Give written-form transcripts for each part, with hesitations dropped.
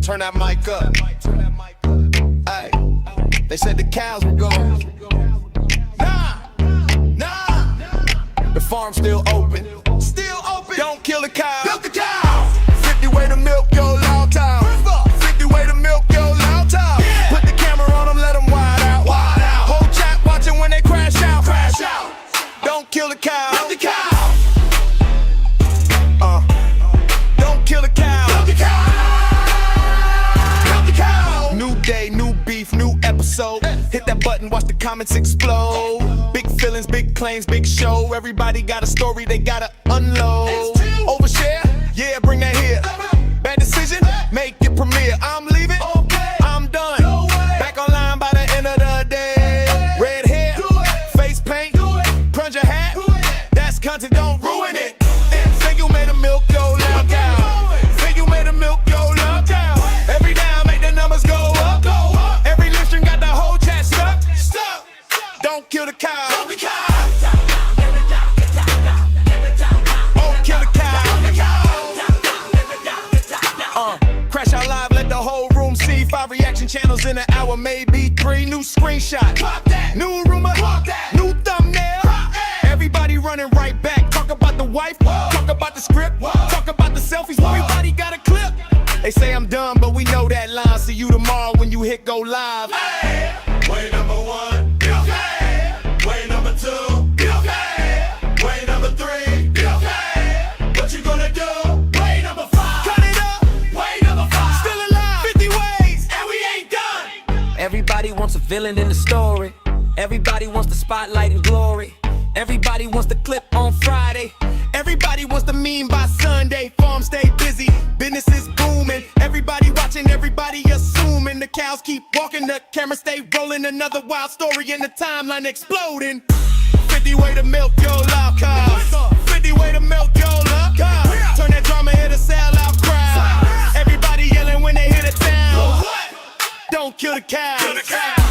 Turn that mic up. Hey, they said the cows would go. Nah. The farm's still open. Still open. Don't kill the cow. Milk the cow. 50 way to milk your long time. 50 way to milk your long time. Yeah. Put the camera on them, let them wide out. Wide out. Whole chat watching when they crash out. Crash out. Don't kill the cow. Milk the cow. Don't kill the cow. Milk the cow. Milk the cow. New day, new beef, new episode. Hit that button, watch the comments explode. Big feelings, big claims, big show. Everybody got a story they gotta unload. Overshare? Yeah, bring that here. Bad decision? Make it premiere. I'm leaving. I'm done. Back online by the end of the day. Red hair, face paint, plunge your hat. That's content, don't ruin it. Say you made a milk your loud cow. Say you made a milk your loud cow. Every down make the numbers go up. Every lip string got the whole chat stuck. Don't kill the cow. Don't kill the cow. Crash out live, let the whole room see. 5 reaction channels in an hour, maybe 3. New screenshot, new rumor, new thumbnail. Everybody running right back. Talk about the wife, talk about the script, talk about the selfies. Everybody got a clip. They say I'm done, but we know that line. See you tomorrow when you hit go live. Hey, way number 1, okay. Way number 2, okay. Way number 3, okay. What you gonna do? Way number 5, cut it up. Way number 5, still alive. 50 ways, and we ain't done. Everybody wants a villain in the story. Everybody wants the spotlight and glory. Everybody wants the clip on Friday. Everybody wants the meme by Sunday. Farm stay busy, business is booming. Everybody watching, everybody assuming. The cows keep walking, the camera stay rolling. Another wild story in the timeline exploding. 50 way to milk your love cars. 50 way to milk your love cars. Turn that drama here to sell out crowd. Everybody yelling when they hit the town. Don't kill the cow. Kill the cow.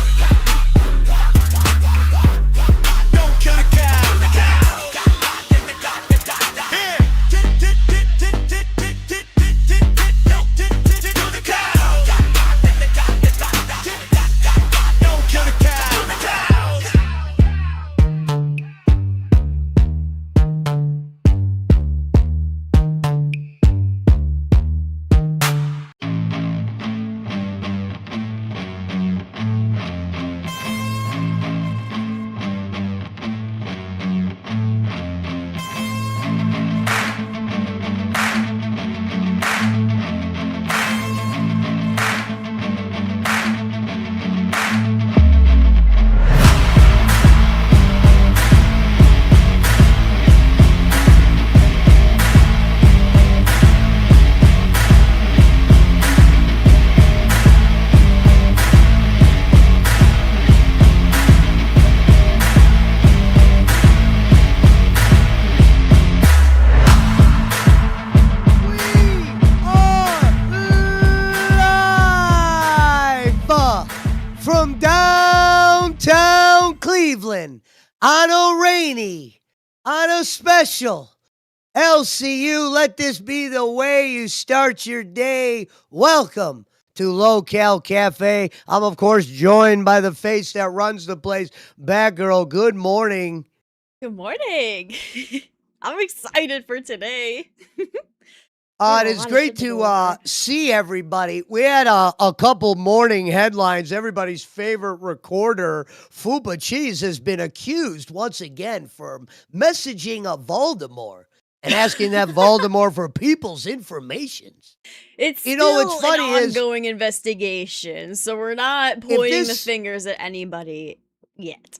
From downtown Cleveland on a rainy, on a special LCU, let this be the way you start your day. Welcome to Local Cafe. I'm, of course, joined by the face that runs the place, Batgirl. Good morning. Good morning. I'm excited for today. It is great to see everybody. We had a couple morning headlines. Everybody's favorite recorder, Fupa Cheese, has been accused once again for messaging a Voldemort and asking that Voldemort for people's information. It's still what's funny an ongoing investigation, so we're not pointing the fingers at anybody yet.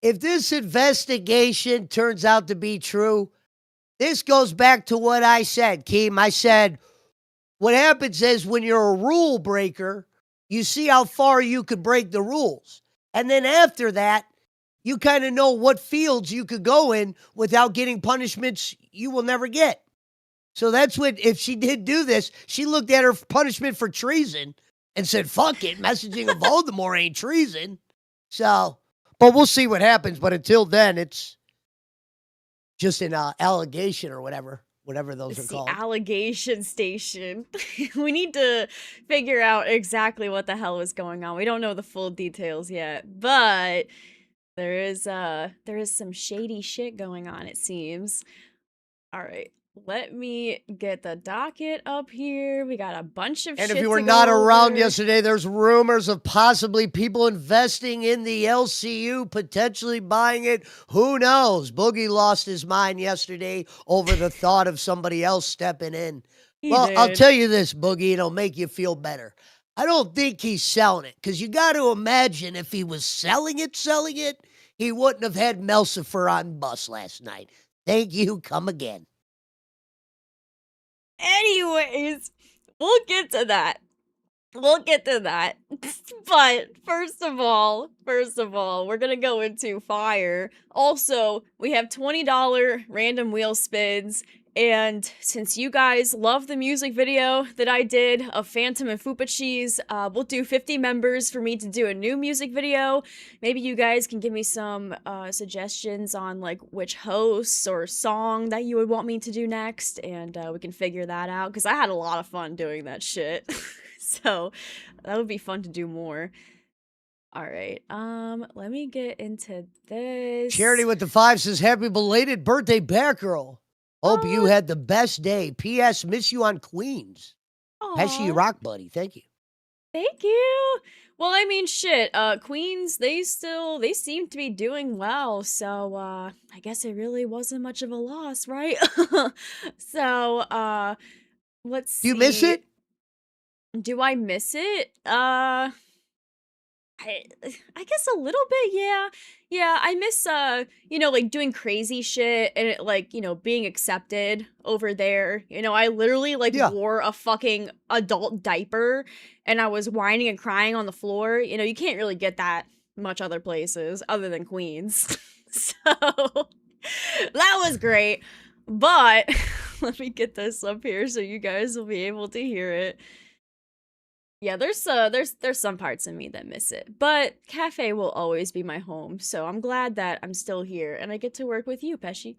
If this investigation turns out to be true, this goes back to what I said, Keem. I said, what happens is when you're a rule breaker, you see how far you could break the rules. And then after that, you kind of know what fields you could go in without getting punishments you will never get. So that's what, if she did do this, she looked at her punishment for treason and said, fuck it, messaging of Voldemort ain't treason. So, but we'll see what happens. But until then, it's just an allegation or whatever. whatever those are it's called. The allegation station. We need to figure out exactly what the hell is going on. We don't know the full details yet, but there is some shady shit going on, it seems. All right. Let me get the docket up here. We got a bunch of shit. And if you were not around yesterday, there's rumors of possibly people investing in the LCU, potentially buying it. Who knows? Boogie lost his mind yesterday over the thought of somebody else stepping in. I'll tell you this, Boogie, it'll make you feel better. I don't think he's selling it, because you got to imagine if he was selling it, he wouldn't have had Melcifer on bus last night. Thank you. Come again. Anyways, we'll get to that. But first of all, we're gonna go into fire. Also, we have $20 random wheel spins. And since you guys love the music video that I did of Phantom and Fupa Cheese, we'll do 50 members for me to do a new music video. Maybe you guys can give me some suggestions on like which hosts or song that you would want me to do next, and we can figure that out, because I had a lot of fun doing that shit. So that would be fun to do more. All right, let me get into this. Charity with the 5 says, happy belated birthday, Batgirl. Hope you had the best day. P.S. Miss you on Queens. Pesci Rock Buddy. Thank you. Thank you. Well, I mean, shit. Queens, they seem to be doing well. So, I guess it really wasn't much of a loss, right? So, let's see. Do you miss it? Do I miss it? I guess a little bit, yeah. Yeah, I miss, like doing crazy shit and like, being accepted over there. I literally wore a fucking adult diaper and I was whining and crying on the floor. You can't really get that much other places other than Queens. So that was great. But let me get this up here so you guys will be able to hear it. Yeah, there's some parts of me that miss it, but Cafe will always be my home, so I'm glad that I'm still here and I get to work with you, Pesci.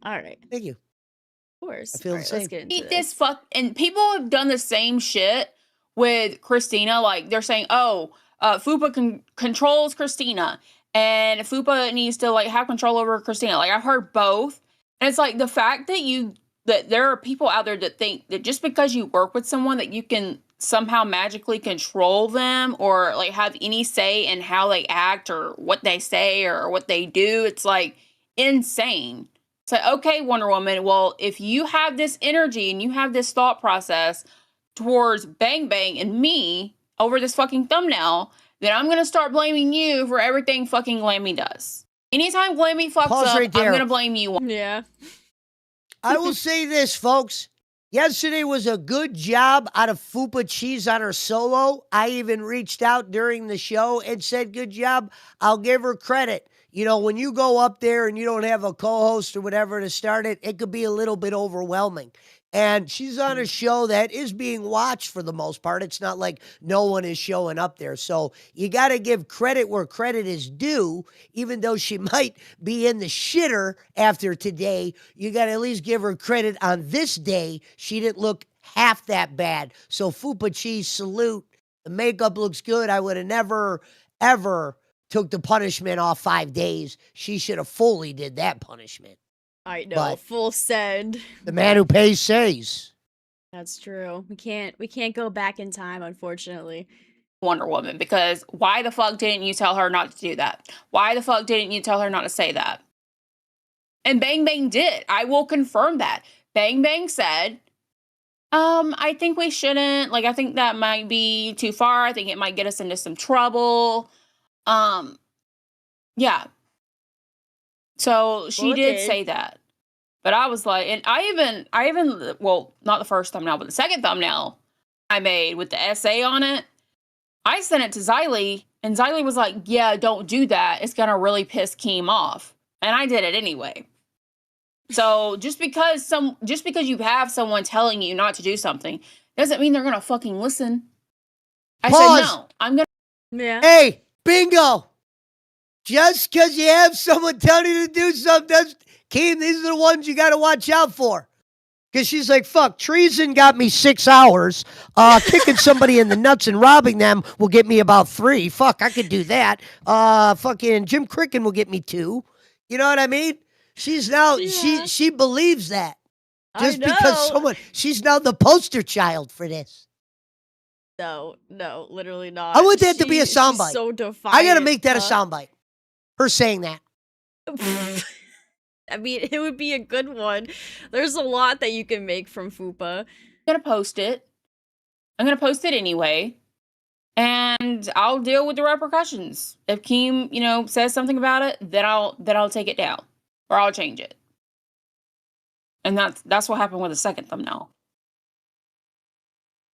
All right. Thank you. Of course. I feel the same. Let's get into this and people have done the same shit with Christina. Like they're saying, Fupa controls Christina, and Fupa needs to like have control over Christina. Like I've heard both, and it's like the fact that there are people out there that think that just because you work with someone that you can somehow magically control them or like have any say in how they act or what they say or what they do. It's like insane. It's like, okay, Wonder Woman, well, if you have this energy and you have this thought process towards Bang Bang and me over this fucking thumbnail, then I'm going to start blaming you for everything fucking Glammy does. Anytime Glammy fucks up, right I'm going to blame you. Yeah. I will say this, folks. Yesterday was a good job out of Fupa Cheese on her solo. I even reached out during the show and said, good job. I'll give her credit. When you go up there and you don't have a co-host or whatever to start it, it could be a little bit overwhelming. And she's on a show that is being watched for the most part. It's not like no one is showing up there. So you got to give credit where credit is due. Even though she might be in the shitter after today, you got to at least give her credit on this day. She didn't look half that bad. So Fupa Cheese, salute. The makeup looks good. I would have never, ever took the punishment off 5 days. She should have fully did that punishment. I know, but full send. The man who pays says. That's true. We can't go back in time, unfortunately. Wonder Woman, because why the fuck didn't you tell her not to do that? Why the fuck didn't you tell her not to say that? And Bang Bang did. I will confirm that. Bang Bang said, I think we shouldn't. Like, I think that might be too far. I think it might get us into some trouble. Yeah. So she did say that. But I was like, and I even, well, not the first thumbnail, but the second thumbnail I made with the essay on it, I sent it to Xylee, and Xylee was like, yeah, don't do that. It's going to really piss Keem off. And I did it anyway. So just because you have someone telling you not to do something, doesn't mean they're going to fucking listen. I said, no, I'm going to. Yeah. Hey, bingo. Just because you have someone telling you to do something, Keem, these are the ones you got to watch out for. Because she's like, fuck, treason got me 6 hours. Kicking somebody in the nuts and robbing them will get me about 3. Fuck, I could do that. Fucking Jim Cricken will get me 2. You know what I mean? She's now, she believes that. Just because she's now the poster child for this. No, literally not. I want that to be a soundbite. So defiant. I got to make that a soundbite. Her saying that. I mean, it would be a good one. There's a lot that you can make from Fupa. I'm gonna post it. I'm gonna post it anyway. And I'll deal with the repercussions. If Keem, says something about it, then I'll take it down. Or I'll change it. And that's what happened with the second thumbnail.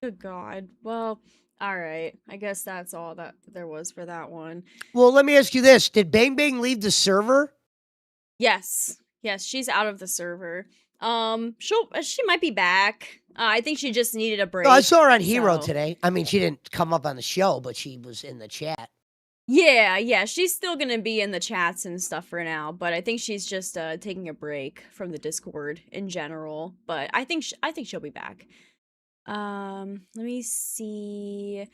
Good God. Well, all right. I guess that's all that there was for that one. Well, let me ask you this. Did Bang Bang leave the server? Yes, she's out of the server. She might be back. I think she just needed a break. No, I saw her on Hero today. I mean, she didn't come up on the show, but she was in the chat. Yeah, she's still gonna be in the chats and stuff for now, but I think she's just taking a break from the Discord in general. But I think she'll be back. Let me see.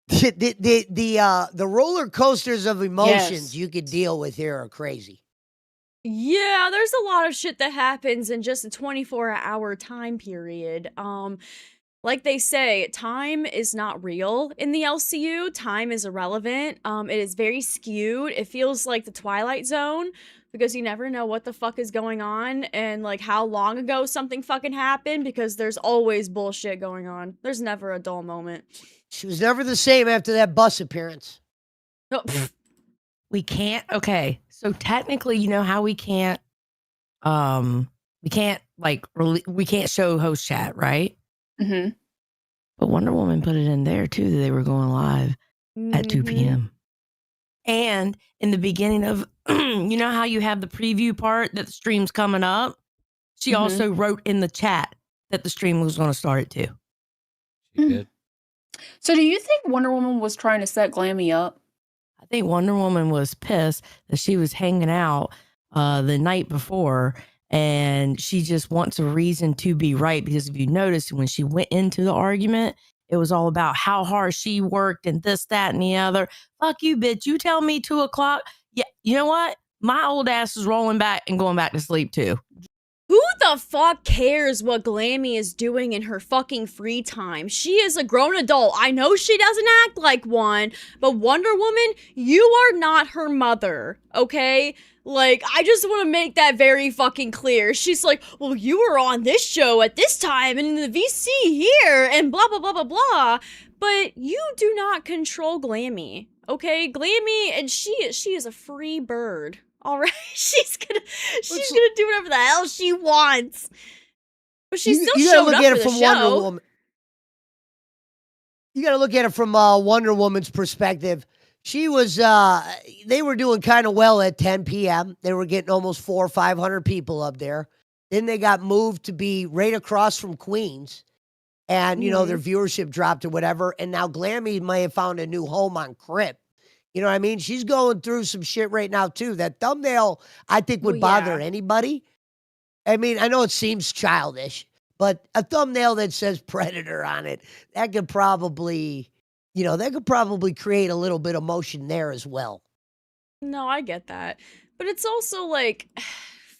The roller coasters of emotions you could deal with here are crazy. Yeah, there's a lot of shit that happens in just a 24-hour time period. Like they say, time is not real in the LCU. Time is irrelevant. It is very skewed. It feels like the Twilight Zone because you never know what the fuck is going on and like how long ago something fucking happened because there's always bullshit going on. There's never a dull moment. She was never the same after that bus appearance. No, we can't. Okay, so technically, you know how we can't we can't show host chat, right? Mm-hmm. But Wonder Woman put it in there too that they were going live at 2 p.m. And in the beginning of, you know how you have the preview part that the stream's coming up? She also wrote in the chat that the stream was going to start at 2. She did. So do you think Wonder Woman was trying to set Glammy up? I think Wonder Woman was pissed that she was hanging out the night before and she just wants a reason to be right. Because if you notice, when she went into the argument, it was all about how hard she worked and this, that, and the other. Fuck you, bitch. You tell me 2 o'clock. Yeah, you know what? My old ass is rolling back and going back to sleep too. who the fuck cares what Glammy is doing in her fucking free time? She is a grown adult. I know she doesn't act like one, but Wonder Woman, you are not her mother, okay? Like, I just want to make that very fucking clear. She's like, well, you were on this show at this time and in the VC here and blah, blah, blah, blah, blah. But you do not control Glammy, okay? Glammy, and she is a free bird. All right, she's gonna do whatever the hell she wants, but she's still showing up for the show. Wonder Woman. You got to look at it from Wonder Woman's perspective. She was, they were doing kind of well at 10 p.m. They were getting almost 400 or 500 people up there. Then they got moved to be right across from Queens. And, you know, their viewership dropped or whatever. And now Glammy may have found a new home on Crip. You know what I mean? She's going through some shit right now, too. That thumbnail, I think, would bother anybody. I mean, I know it seems childish, but a thumbnail that says Predator on it, that could probably... You know, that could probably create a little bit of motion there as well. No, I get that. But it's also like,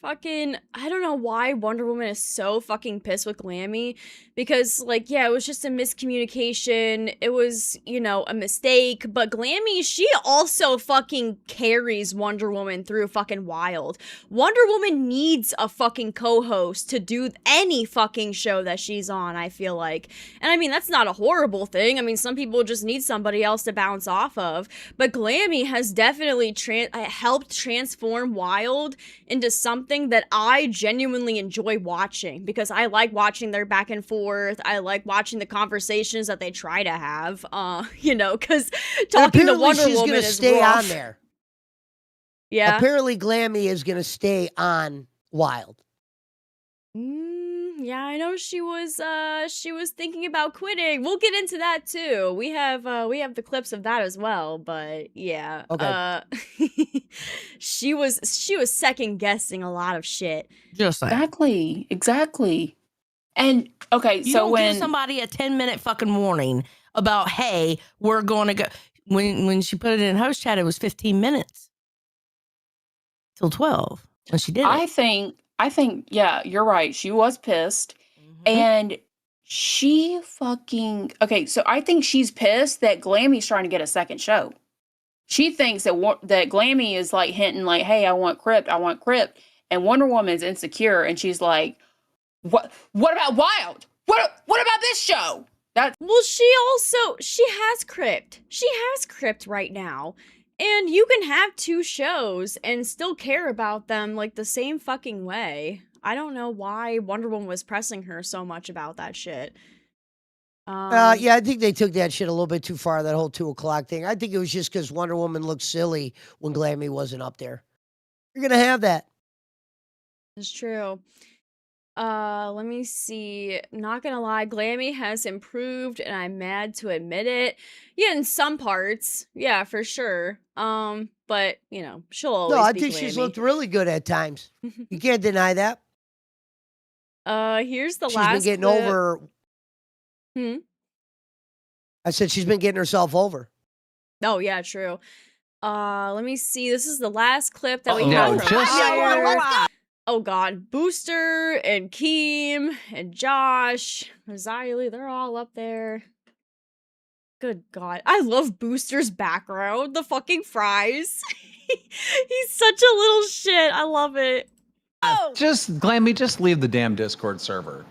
fucking, I don't know why Wonder Woman is so fucking pissed with Glammy. Because, like, yeah, it was just a miscommunication. It was, you know, a mistake. But Glammy, she also fucking carries Wonder Woman through fucking Wild. Wonder Woman needs a fucking co-host to do any fucking show that she's on, I feel like. And I mean, that's not a horrible thing. I mean, some people just need somebody else to bounce off of. But Glammy has definitely helped transform Wild into something that I genuinely enjoy watching. Because I like watching their back and forth. I like watching the conversations that they try to have, you know, because talking to Wonder Woman is stay rough. on there. Yeah. Apparently, Glammy is going to stay on Wild. Yeah, I know she was thinking about quitting. We'll get into that too. We have the clips of that as well, but yeah. Okay. She was second guessing a lot of shit. Just saying. Exactly. And okay, You so don't when give somebody a 10-minute fucking warning about, hey, we're going to go. When she put it in host chat, it was 15 minutes till 12 when she did it. I think, yeah, you're right. She was pissed. And she fucking okay. So I think she's pissed that Glammy's trying to get a second show. She thinks that that Glammy is like hinting, like, "Hey, I want Crypt, and Wonder Woman's insecure, and she's like, "What? What about Wild? What about this show?" Well, she has Crypt. She has Crypt right now. And you can have 2 shows and still care about them like the same fucking way. I don't know why Wonder Woman was pressing her so much about that shit. Yeah, I think they took that shit a little bit too far, that whole 2 o'clock thing. I think it was just because Wonder Woman looked silly when Glammy wasn't up there. You're going to have that. It's true. Let me see. Not gonna lie, Glammy has improved, and I'm mad to admit it. Yeah, in some parts. Yeah, for sure. But, you know, she'll always No, I be think Glammy. she's looked really good at times. You can't deny that. Here's the She's last been getting clip. over. I said she's been getting herself over. Oh, yeah, true. Let me see. This is the last clip that we No, have from just- Fire. Oh god, Booster and Keem and Josh, Riley, they're all up there. Good god. I love Booster's background, the fucking fries. He's such a little shit. I love it. Oh, Glammy, just leave the damn Discord server.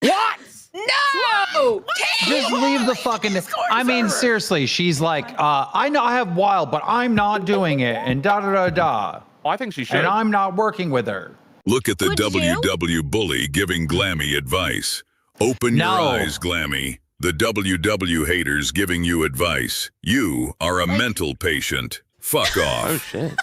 What? No! Just leave the fucking. I mean, seriously, she's like, I know I have Wild, but I'm not doing it, and da da da da. I think she should. And I'm not working with her. Look at the Would you? WW bully giving Glammy advice. Open your No. eyes, Glammy. The WW haters giving you advice. You are a mental patient. Fuck off. Oh shit.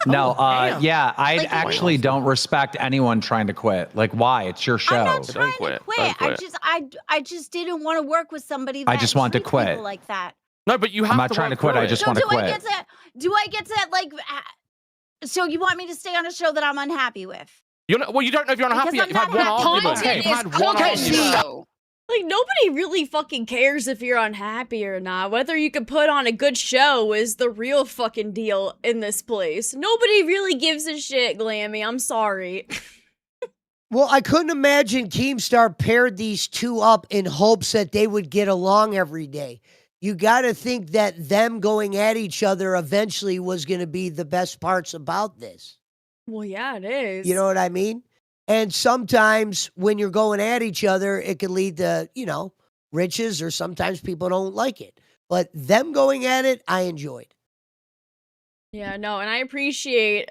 No, damn. yeah, I Like, actually don't respect anyone trying to quit. Like, why? It's your show. I'm not Don't trying to quit. quit. Don't quit. I just didn't want to work with somebody that I just want to treats quit. people like that. No, but you have I'm not to trying to work quit, through I it. just So want to do I quit. get to like so you want me to stay on a show that I'm unhappy with? You're not, well, you don't know if you're unhappy Because yet. I'm You've had not one happy. argument. Content You've is had one content. argument. like nobody really fucking cares if you're unhappy or not. Whether you can put on a good show is the real fucking deal in this place. Nobody really gives a shit, Glammy. I'm sorry. Well, I couldn't imagine Keemstar paired these 2 up in hopes that they would get along every day. You got to think that them going at each other eventually was going to be the best parts about this. Well, yeah, it is. You know what I mean? And sometimes when you're going at each other, it can lead to, riches, or sometimes people don't like it. But them going at it, I enjoyed. Yeah, no, and I appreciate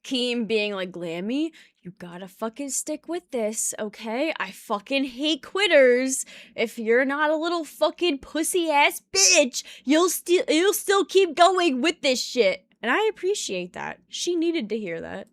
Keem being like, Glammy, you gotta fucking stick with this, okay? I fucking hate quitters. If you're not a little fucking pussy ass bitch, you'll still keep going with this shit. And I appreciate that. She needed to hear that.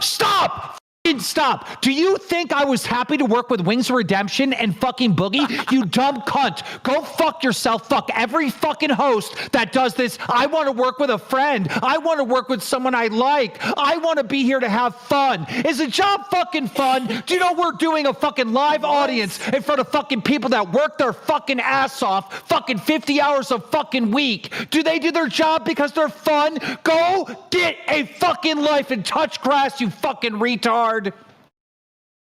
Stop! Stop! Do you think I was happy to work with Wings of Redemption and fucking Boogie? You dumb cunt! Go fuck yourself! Fuck every fucking host that does this! I want to work with a friend! I want to work with someone I like! I want to be here to have fun! Is the job fucking fun? Do you know we're doing a fucking live audience in front of fucking people that work their fucking ass off fucking 50 hours a fucking week? Do they do their job because they're fun? Go get a fucking life and touch grass, you fucking retard!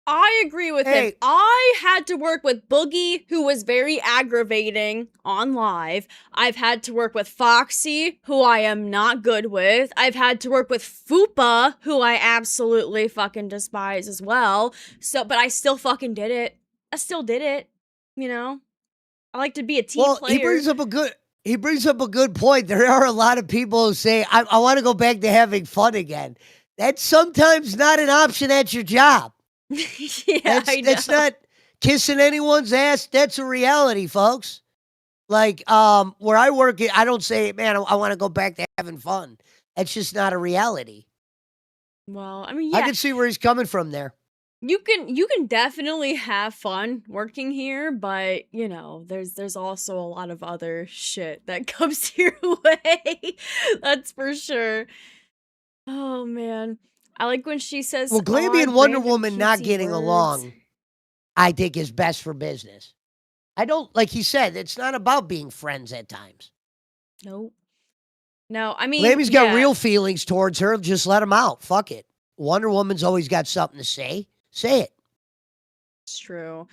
I agree with him. I had to work with Boogie, who was very aggravating on live. I've had to work with Foxy, who I am not good with. I've had to work with Fupa, who I absolutely fucking despise as well. But I still fucking did it. I still did it. I like to be a team player. He brings up a good point. There are a lot of people who say, I want to go back to having fun again. That's sometimes not an option at your job. Yeah, That's not kissing anyone's ass. That's a reality, folks. Like, where I work, I don't say, man, I want to go back to having fun. That's just not a reality. Well, I mean, yeah. I can see where he's coming from there. You can definitely have fun working here, but you know, there's also a lot of other shit that comes your way. That's for sure. Oh man. I like when she says Well, Glammy odd and Wonder random Woman not cutesy getting words. along, I think, is best for business. I don't, like he said, it's not about being friends at times. Nope. No, I mean, Glammy's got yeah, real feelings towards her. Just let him out. Fuck it. Wonder Woman's always got something to say. Say it. it's true.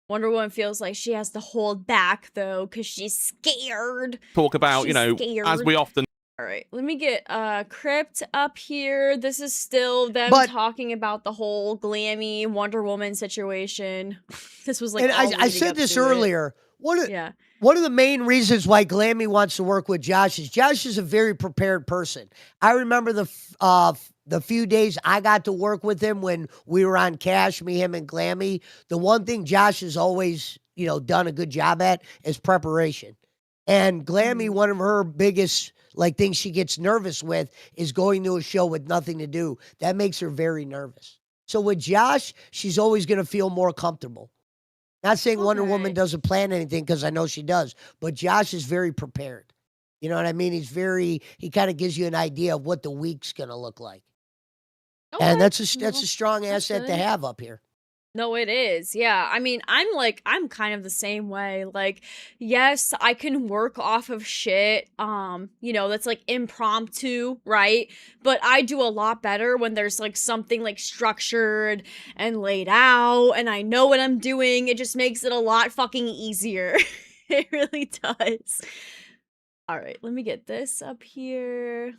Wonder Woman feels like she has to hold back though, because she's scared. Talk about, She's as scared. we often. All right, let me get Crypt up here. This is still them But- talking about the whole Glammy Wonder Woman situation. This was like, And all I leading said up this to it. earlier. Yeah. One of the main reasons why Glammy wants to work with Josh is a very prepared person. I remember the few days I got to work with him when we were on Cash, me, him, and Glammy. The one thing Josh has always, done a good job at is preparation. And Glammy, one of her biggest things she gets nervous with is going to a show with nothing to do. That makes her very nervous. So with Josh, she's always going to feel more comfortable. Not saying Wonder Woman doesn't plan anything, because I know she does, but Josh is very prepared. You know what I mean? He kind of gives you an idea of what the week's going to look like. Okay. And that's a Well, strong that's asset to good. have up here. No, it is. Yeah. I mean, I'm kind of the same way. Like, yes, I can work off of shit, that's like impromptu, right? But I do a lot better when there's like something like structured and laid out and I know what I'm doing. It just makes it a lot fucking easier. It really does. All right, let me get this up here.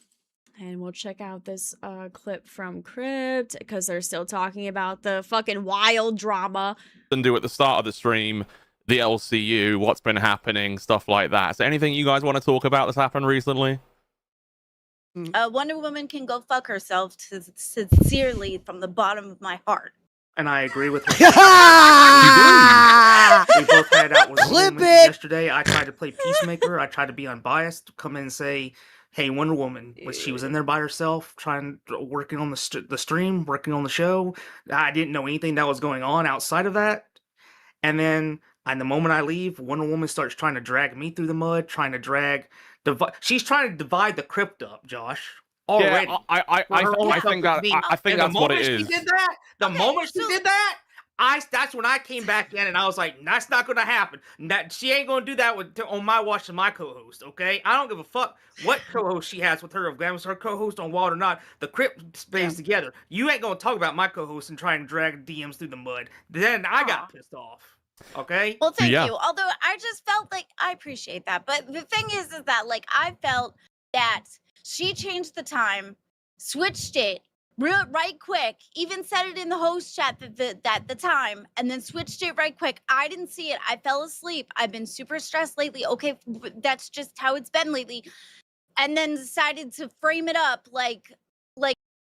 And we'll check out this clip from Crypt, because they're still talking about the fucking wild drama. And do at the start of the stream, the LCU, what's been happening, stuff like that. So anything you guys want to talk about that's happened recently? Wonder Woman can go fuck herself sincerely from the bottom of my heart. And I agree with her. Ah! We both had out with Clip Woman it! yesterday. I tried to play peacemaker. I tried to be unbiased, come in and say, "Hey, Wonder Woman," she was in there by herself, working on the stream, working on the show. I didn't know anything that was going on outside of that. And then, the moment I leave, Wonder Woman starts trying to drag me through the mud, she's trying to divide the Crypt up, Josh. Already. Yeah, I think that's what it is. The moment she did that, that's when I came back in and I was like, that's not going to happen. She ain't going to do that on my watch and my co-host, okay? I don't give a fuck what co-host she has with her. If that was her co-host on Wild or not, the Crypt stays together. You ain't going to talk about my co-host and try and drag DMs through the mud. Then I got pissed off. Okay. Well, thank you. Although I just felt like I appreciate that. But the thing is that I felt that she changed the time, switched it right quick, even said it in the host chat that the time, and then switched it right quick. I didn't see it. I fell asleep. I've been super stressed lately. Okay, that's just how it's been lately. And then decided to frame it up like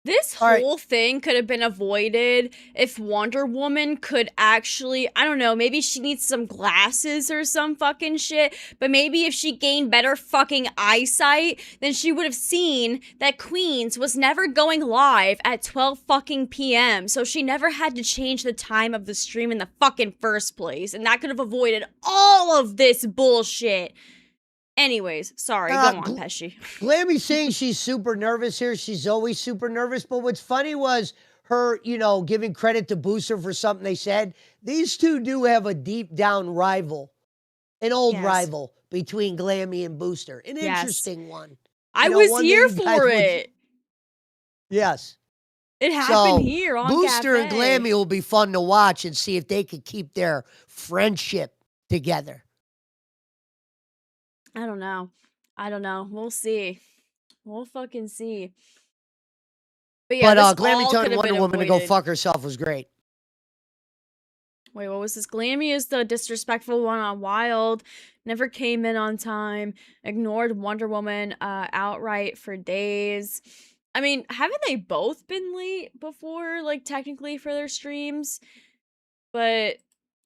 This whole thing could have been avoided if Wonder Woman could actually, I don't know, maybe she needs some glasses or some fucking shit, but maybe if she gained better fucking eyesight, then she would have seen that Queens was never going live at 12 fucking p.m., so she never had to change the time of the stream in the fucking first place, and that could have avoided all of this bullshit. Anyways, sorry, go on, Pesci. Glammy's saying she's super nervous here. She's always super nervous. But what's funny was her, giving credit to Booster for something they said. These two do have a deep down rival, an old rival between Glammy and Booster. An interesting one. I was here for it. Yes. It happened here on Booster Cafe. and Glammy will be fun to watch and see if they could keep their friendship together. I don't know. We'll see. We'll fucking see. But yeah, Glammy telling Wonder Woman to go fuck herself was great. Wait, what was this? Glammy is the disrespectful one on Wild. Never came in on time. Ignored Wonder Woman outright for days. I mean, haven't they both been late before, technically for their streams? But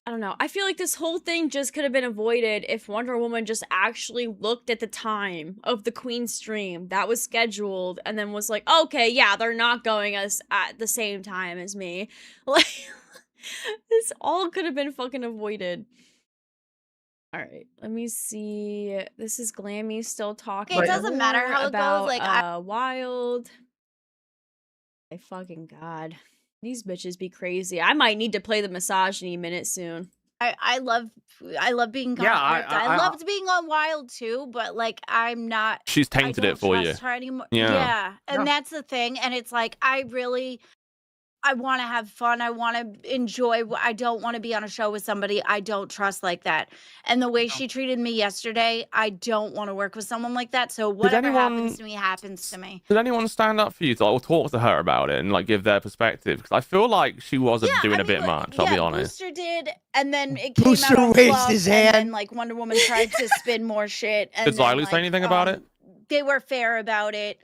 I don't know. I feel like this whole thing just could have been avoided if Wonder Woman just actually looked at the time of the Queen stream that was scheduled and then was like, okay, yeah, they're not going at the same time as me. This all could have been fucking avoided. All right, let me see. This is Glammy still talking. It doesn't matter more how it about, goes. Like, Wild. My fucking god, these bitches be crazy. I might need to play the misogyny minute soon. I love being Yeah, I loved being on Wild too, but like I'm not. She's tainted I it for don't you. trust her anymore. Yeah. And Yeah. that's the thing. And it's like I want to have fun. I want to enjoy. I don't want to be on a show with somebody I don't trust like that. And the way she treated me yesterday, I don't want to work with someone like that. So whatever happens to me happens to me. Did anyone stand up for you to or talk to her about it and like give their perspective? Because I feel like she wasn't doing a bit much. I'll be honest. Booster did, and then it came Booster out on raised Fluff, his and hand. then like Wonder Woman tried to spin more shit. And Did then, Xylee say anything about it? They were fair about it.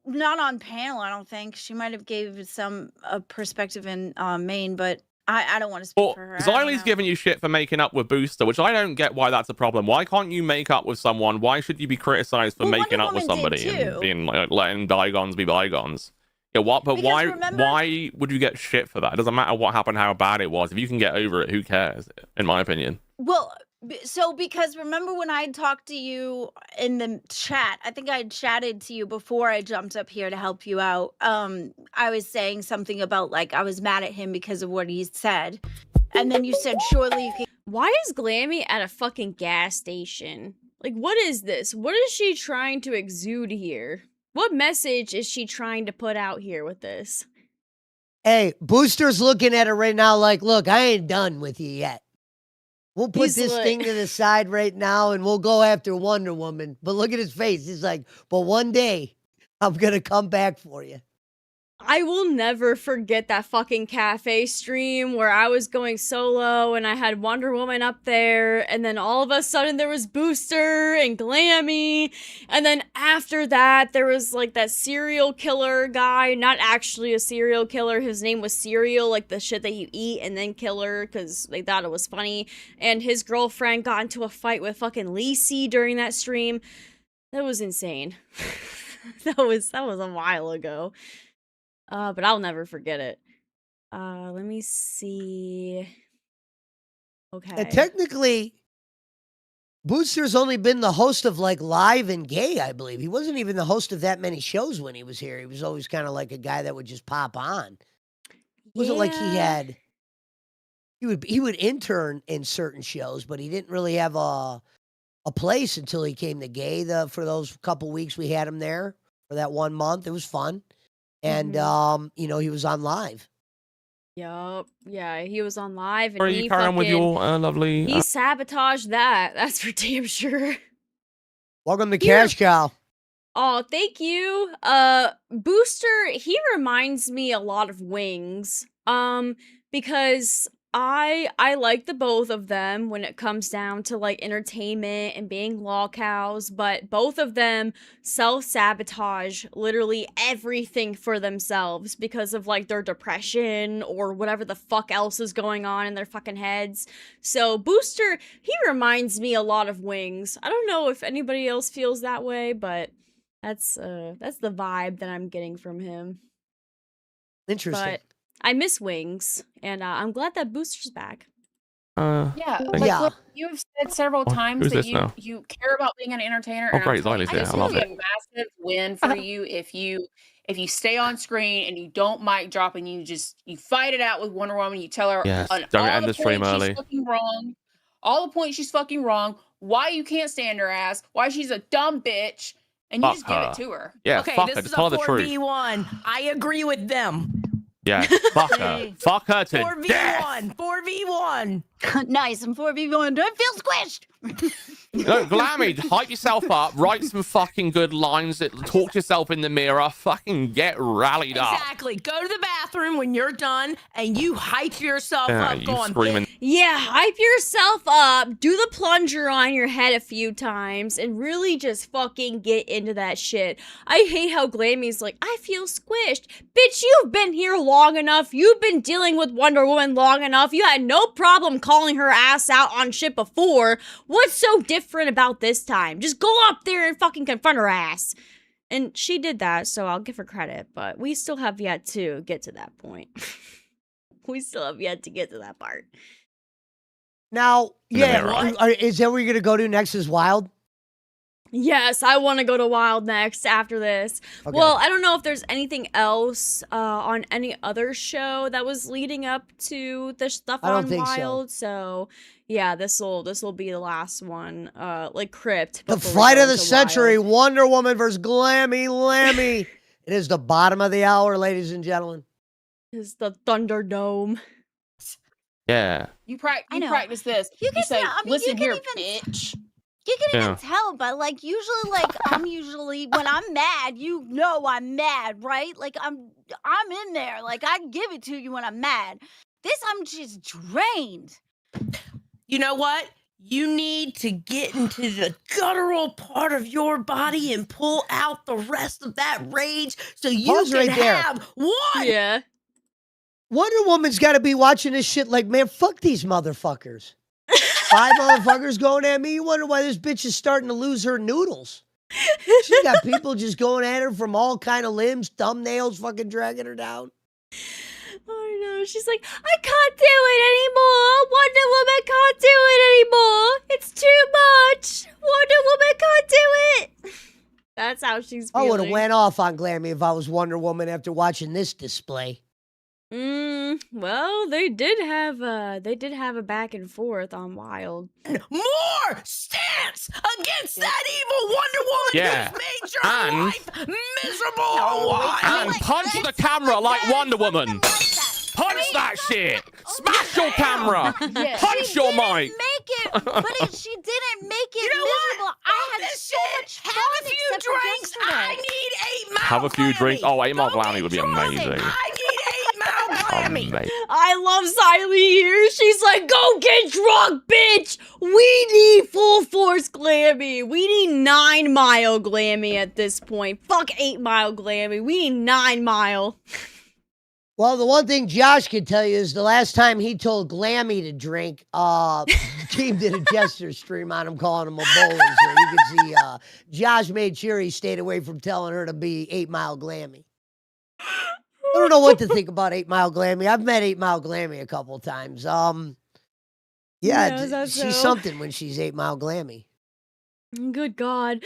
Not on panel, I don't think. She might have gave some perspective in Maine, but I don't want to speak Well, for her. I don't Xylie's know. giving you shit for making up with Booster, which I don't get why that's a problem. Why can't you make up with someone? Why should you be criticized for Well, making Wonder up with Woman did somebody and too. being like letting bygones be bygones? Yeah, what? But Because remember- why would you get shit for that? It doesn't matter what happened, how bad it was. If you can get over it, who cares? In my opinion. Well, so because remember when I talked to you in the chat, I think I chatted to you before I jumped up here to help you out. I was saying something about like I was mad at him because of what he said. And then you said, surely you can. Why is Glammy at a fucking gas station? Like, what is this? What is she trying to exude here? What message is she trying to put out here with this? Hey, Booster's looking at it right now like, look, I ain't done with you yet. We'll put He's this like- thing to the side right now and we'll go after Wonder Woman. But look at his face. He's like, but one day I'm going to come back for you. I will never forget that fucking cafe stream where I was going solo and I had Wonder Woman up there, and then all of a sudden there was Booster and Glammy, and then after that there was like that serial killer guy, not actually a serial killer, his name was Cereal, like the shit that you eat and then killer because they thought it was funny, and his girlfriend got into a fight with fucking Lacey during that stream. That was insane. that was a while ago. But I'll never forget it. Let me see. Okay. And technically, Booster's only been the host of like Live and Gay, I believe. He wasn't even the host of that many shows when he was here. He was always kind of like a guy that would just pop on. It wasn't like he would intern in certain shows, but he didn't really have a place until he came to Gay for those couple weeks we had him there for that 1 month. It was fun. And, you know, he was on Live. Yup. Yeah, he was on Live. Or And you he carry on with fucking, your lovely. he sabotaged that. That's for damn sure. Welcome to Cash Cow. Oh, thank you. Booster, he reminds me a lot of Wings. Because I like the both of them when it comes down to like entertainment and being law cows, but both of them self-sabotage literally everything for themselves because of like their depression or whatever the fuck else is going on in their fucking heads. So Booster, he reminds me a lot of Wings. I don't know if anybody else feels that way, but that's the vibe that I'm getting from him. Interesting. But I miss Wings, and I'm glad that Booster's back. Yeah, like Yeah. look, you have said several times who's that this now? you care about being an entertainer. Oh, and I'm great, telling you, Xylie's here. it's I love gonna be it. a massive win for you if you stay on screen and you don't mic drop and you fight it out with Wonder Woman. You tell her Yes, on don't all end the the stream points early. she's fucking wrong, all the points she's fucking wrong, why you can't stand her ass, why she's a dumb bitch, and you Fuck just give her. it to her. Yeah, Okay, fuck this her. is Just a tell her the truth. 4v1. I agree with them. Yeah, fuck her. Fuck her to death. 4v1. 4v1. Nice. I'm 4v1. Do I feel squished? Look, Glammy, hype yourself up, write some fucking good lines, talk to yourself in the mirror, fucking get rallied up. Exactly. Go to the bathroom when you're done and you hype yourself Yeah, up you going, screaming. Yeah, hype yourself up, do the plunger on your head a few times, and really just fucking get into that shit. I hate how Glammy's like, I feel squished. Bitch, you've been here long enough. You've been dealing with Wonder Woman long enough. You had no problem calling her ass out on shit before. What's so different about this time? Just go up there and fucking confront her ass. And she did that, so I'll give her credit, but we still have yet to get to that point. We still have yet to get to that part. Now, the yeah, mirror. is that where you're going to go to next is Wild? Yes, I want to go to Wild next after this. Okay. Well, I don't know if there's anything else on any other show that was leading up to the stuff I don't on think Wild. So, yeah, this will be the last one. Like Crypt. The before we fight go of the into century, Wild. Wonder Woman versus Glammy Lammy. It is the bottom of the hour, ladies and gentlemen. Is the Thunderdome. Yeah. You I know. practice this. You You can say, tell- I mean, listen you here, can even- bitch. You can Yeah. even tell, but like usually, like I'm usually when I'm mad, you know I'm mad, right? Like I'm in there, like I give it to you when I'm mad. This I'm just drained. You know what? You need to get into the guttural part of your body and pull out the rest of that rage so you Pause can right there. have one. Yeah. Wonder Woman's got to be watching this shit like, man, fuck these motherfuckers. 5 motherfuckers going at me. You wonder why this bitch is starting to lose her noodles. She got people just going at her from all kind of limbs, thumbnails, fucking dragging her down. I know. She's like, I can't do it anymore. Wonder Woman can't do it anymore. It's too much. Wonder Woman can't do it. That's how she's I feeling. would have went off on Glammy if I was Wonder Woman after watching this display. Well, they did have a back and forth on Wild. More stance against that evil Wonder Woman Yeah. who's made your And- life miserable. or what? And punch the camera like Wonder Woman. Punch that shit. Smash your camera. Yes. Punch your mic. Make it, but she didn't make it You know what? miserable. I had This so shit, much fun have a few except for drinks. yesterday. I need 8 Mile Have a few drinks. Glammy. Oh, 8 Mile Don't Glammy would be get drunk. amazing. I need 8 Mile Glammy. Amazing. I love Siley here. She's like, go get drunk, bitch. We need full force Glammy. We need 9 Mile Glammy at this point. Fuck 8 Mile Glammy. We need 9 Mile. Well, the one thing Josh can tell you is the last time he told Glammy to drink, Team did a gesture stream on him calling him a bully. So you can see Josh made sure he stayed away from telling her to be 8 Mile Glammy. I don't know what to think about 8 Mile Glammy. I've met 8 Mile Glammy a couple of times. Yeah, she's so. something when she's 8 Mile Glammy. Good God.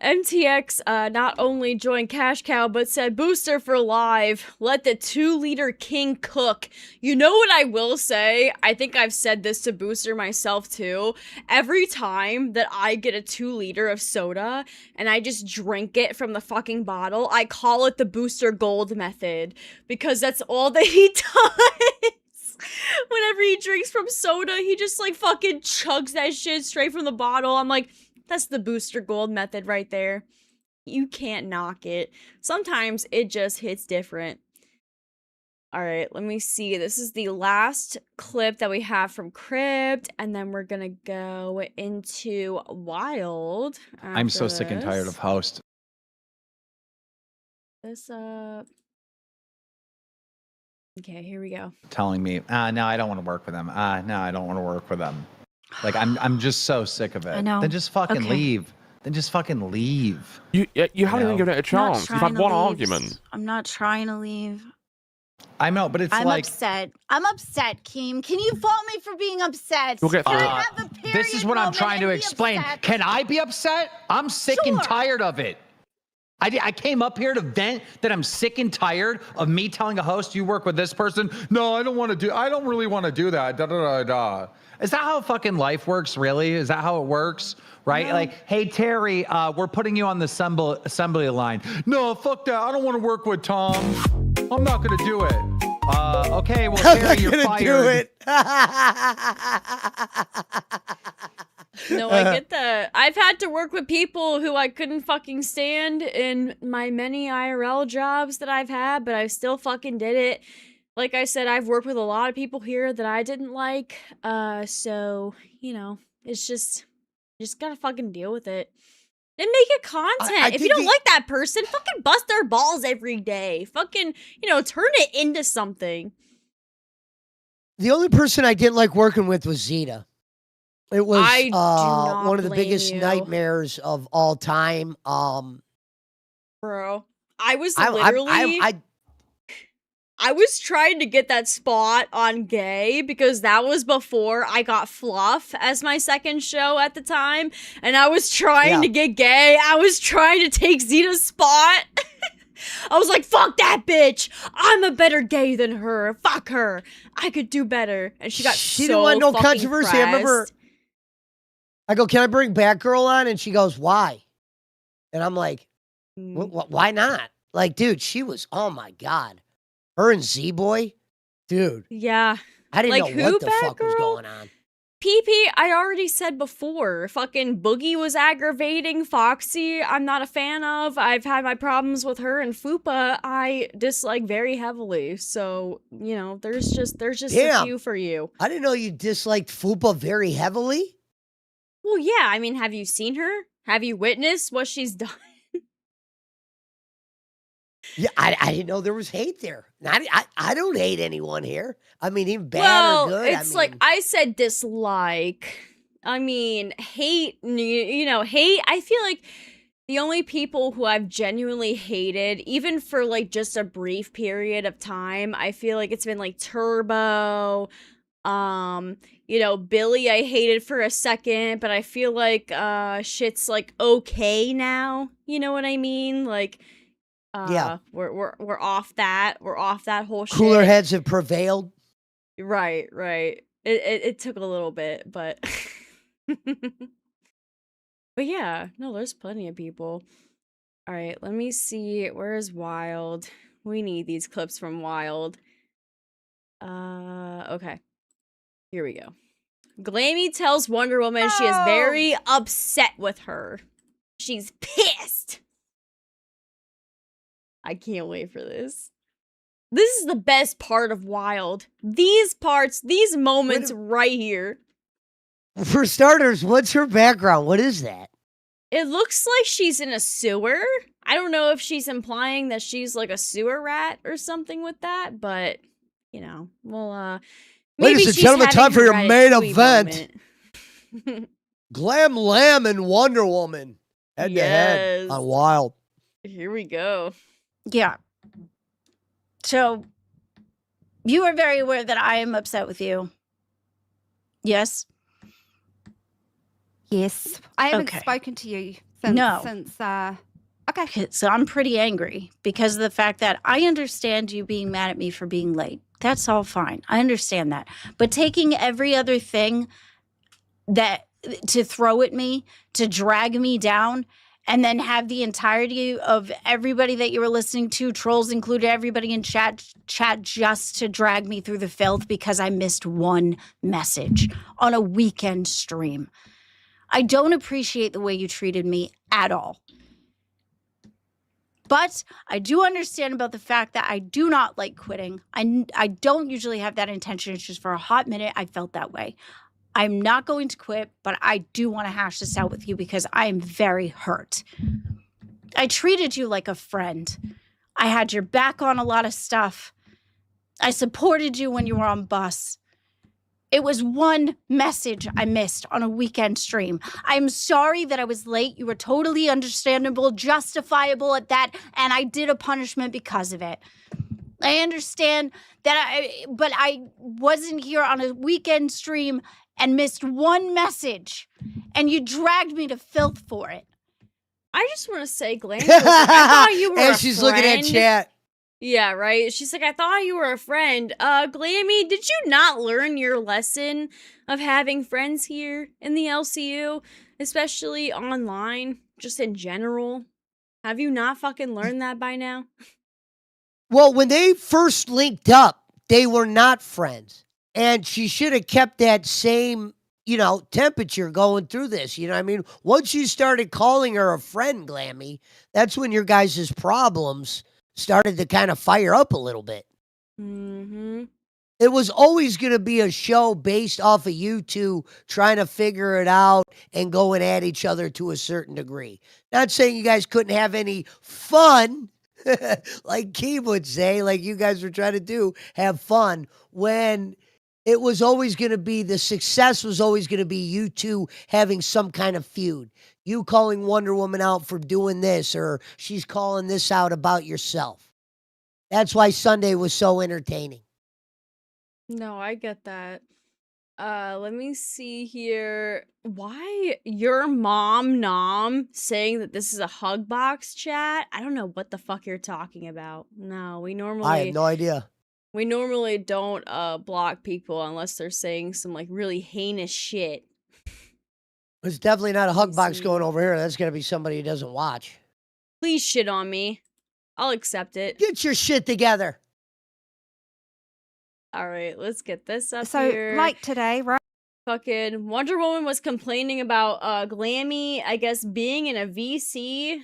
MTX not only joined Cash Cow, but said booster for live. Let the 2-liter king cook. You know what I will say? I think I've said this to Booster myself too. Every time that I get a 2-liter of soda and I just drink it from the fucking bottle, I call it the Booster Gold method. Because that's all that he does. Whenever he drinks from soda, he just like fucking chugs that shit straight from the bottle. I'm like, that's the Booster Gold method right there. You can't knock it. Sometimes it just hits different. All right, let me see. This is the last clip that we have from Crypt, and then we're gonna go into Wild. I'm so sick and tired of host. This up. Okay, here we go. Telling me, no, I don't want to work with them. No, I don't want to work with them. Like I'm just so sick of it. I know. Then just fucking Okay. leave. Then just fucking leave. You haven't even given it a I'm not chance. You've trying had to one leave. argument. I'm not trying to leave. I know, but it's I'm like upset. I'm upset, Keem. Can you fault me for being upset? You'll get Can through I it. have a period this is what I'm moment trying to and be explain. upset? Can I be upset? I'm sick and Sure. tired of it. I came up here to vent that I'm sick and tired of me telling a host, you work with this person. No, I don't really want to do that. Da, da, da, da. Is that how fucking life works, really? Is that how it works? Right? No. Like, hey, Terry, we're putting you on the assembly line. No, fuck that. I don't want to work with Tom. I'm not going to do it. Okay, well, I'm Terry, not you're gonna fired. do it. No, I get that. I've had to work with people who I couldn't fucking stand in my many IRL jobs that I've had, but I still fucking did it. Like I said, I've worked with a lot of people here that I didn't like. So, you know, it's just gotta fucking deal with it. And make it content. I If you think don't like that person, fucking bust their balls every day. Fucking, turn it into something. The only person I didn't like working with was Zeta. It was I do not one of the blame biggest you. nightmares of all time. Bro. I was I- literally... I was trying to get that spot on Gay because that was before I got Fluff as my second show at the time. And I was trying to get Gay. I was trying to take Zeta's spot. I was like, fuck that bitch. I'm a better Gay than her. Fuck her. I could do better. And she got She didn't want no controversy. I remember I go, can I bring Batgirl on? And she goes, why? And I'm like, why not? Like, dude, she was, oh my God. Her and Z-Boy, dude. Yeah. I didn't like, know what the fuck was going on. PP, I already said before, fucking Boogie was aggravating. Foxy, I'm not a fan of. I've had my problems with her, and Fupa, I dislike very heavily. So, you know, there's just a few for you. I didn't know you disliked Fupa very heavily. Well, yeah, I mean, have you seen her? Have you witnessed what she's done? Yeah, I didn't know there was hate there. I don't hate anyone here. I mean, even bad or good. It's like I said dislike. I mean, hate, you know, hate. I feel like the only people who I've genuinely hated, even for like just a brief period of time, I feel like it's been like Turbo, you know, Billy I hated for a second, but I feel like shit's like okay now. You know what I mean? Like we're off that. We're off that whole shit. Cooler heads have prevailed. Right. It took a little bit, but but yeah, no, there's plenty of people. All right, let me see. Where is Wild? We need these clips from Wild. Okay. Here we go. Glammy tells Wonder Woman she is very upset with her. She's pissed. I can't wait for this. This is the best part of Wild. These parts, these moments right here. For starters, what's her background? What is that? It looks like she's in a sewer. I don't know if she's implying that she's like a sewer rat or something with that, but you know, well, maybe ladies and gentlemen, time for your main event. Glam Lamb and Wonder Woman head to head on Wild. Here we go. Yeah. So, you are very aware that I am upset with you. Yes? Yes. I haven't spoken to you since okay. So I'm pretty angry because of the fact that I understand you being mad at me for being late. That's all fine. I understand that. But taking every other thing that to throw at me, to drag me down, and then have the entirety of everybody that you were listening to, trolls included, everybody in chat just to drag me through the filth because I missed one message on a weekend stream. I don't appreciate the way you treated me at all. But I do understand about the fact that I do not like quitting. I don't usually have that intention. It's just for a hot minute, I felt that way. I'm not going to quit, but I do want to hash this out with you because I am very hurt. I treated you like a friend. I had your back on a lot of stuff. I supported you when you were on bus. It was one message I missed on a weekend stream. I'm sorry that I was late. You were totally understandable, justifiable at that, and I did a punishment because of it. I understand that but I wasn't here on a weekend stream and missed one message, and you dragged me to filth for it. I just want to say, Glenn, I thought you were and she's looking at chat. Yeah, right? She's like, I thought you were a friend. Glammy, did you not learn your lesson of having friends here in the LCU? Especially online, just in general? Have you not fucking learned that by now? Well, when they first linked up, they were not friends. And she should have kept that same, temperature going through this. You know what I mean? Once you started calling her a friend, Glammy, that's when your guys' problems started to kind of fire up a little bit. Mm-hmm. It was always going to be a show based off of you two trying to figure it out and going at each other to a certain degree. Not saying you guys couldn't have any fun, like Keem would say, like you guys were trying to do, have fun, when it was always going to be, the success was always going to be you two having some kind of feud. You calling Wonder Woman out for doing this, or she's calling this out about yourself. That's why Sunday was so entertaining. No, I get that. Let me see here. Why your mom nom saying that this is a hug box chat? I don't know what the fuck you're talking about. No, I have no idea. we normally don't block people unless they're saying some like really heinous shit. It's definitely not a hug box going over here. That's gonna be somebody who doesn't watch. Please shit on me. I'll accept it. Get your shit together. All right, let's get this up So, here. like today, right? Fucking Wonder Woman was complaining about Glammy, I guess, being in a VC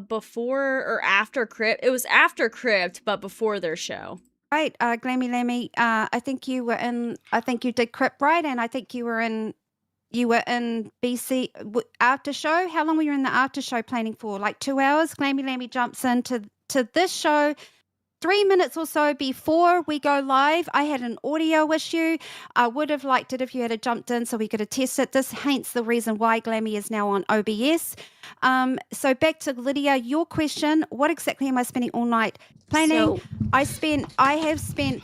before or after Crypt. It was after Crypt, but before their show. Right, Glammy Lammy, I think you were in, I think you did Crypt, right? And I think you were in BC after show. How long were you in the after show planning for? Like 2 hours? Glammy Lammy jumps into this show 3 minutes or so before we go live. I had an audio issue. I would have liked it if you had jumped in so we could have tested this. Hence the reason why Glammy is now on OBS. So back to Lydia, your question: what exactly am I spending all night planning? I have spent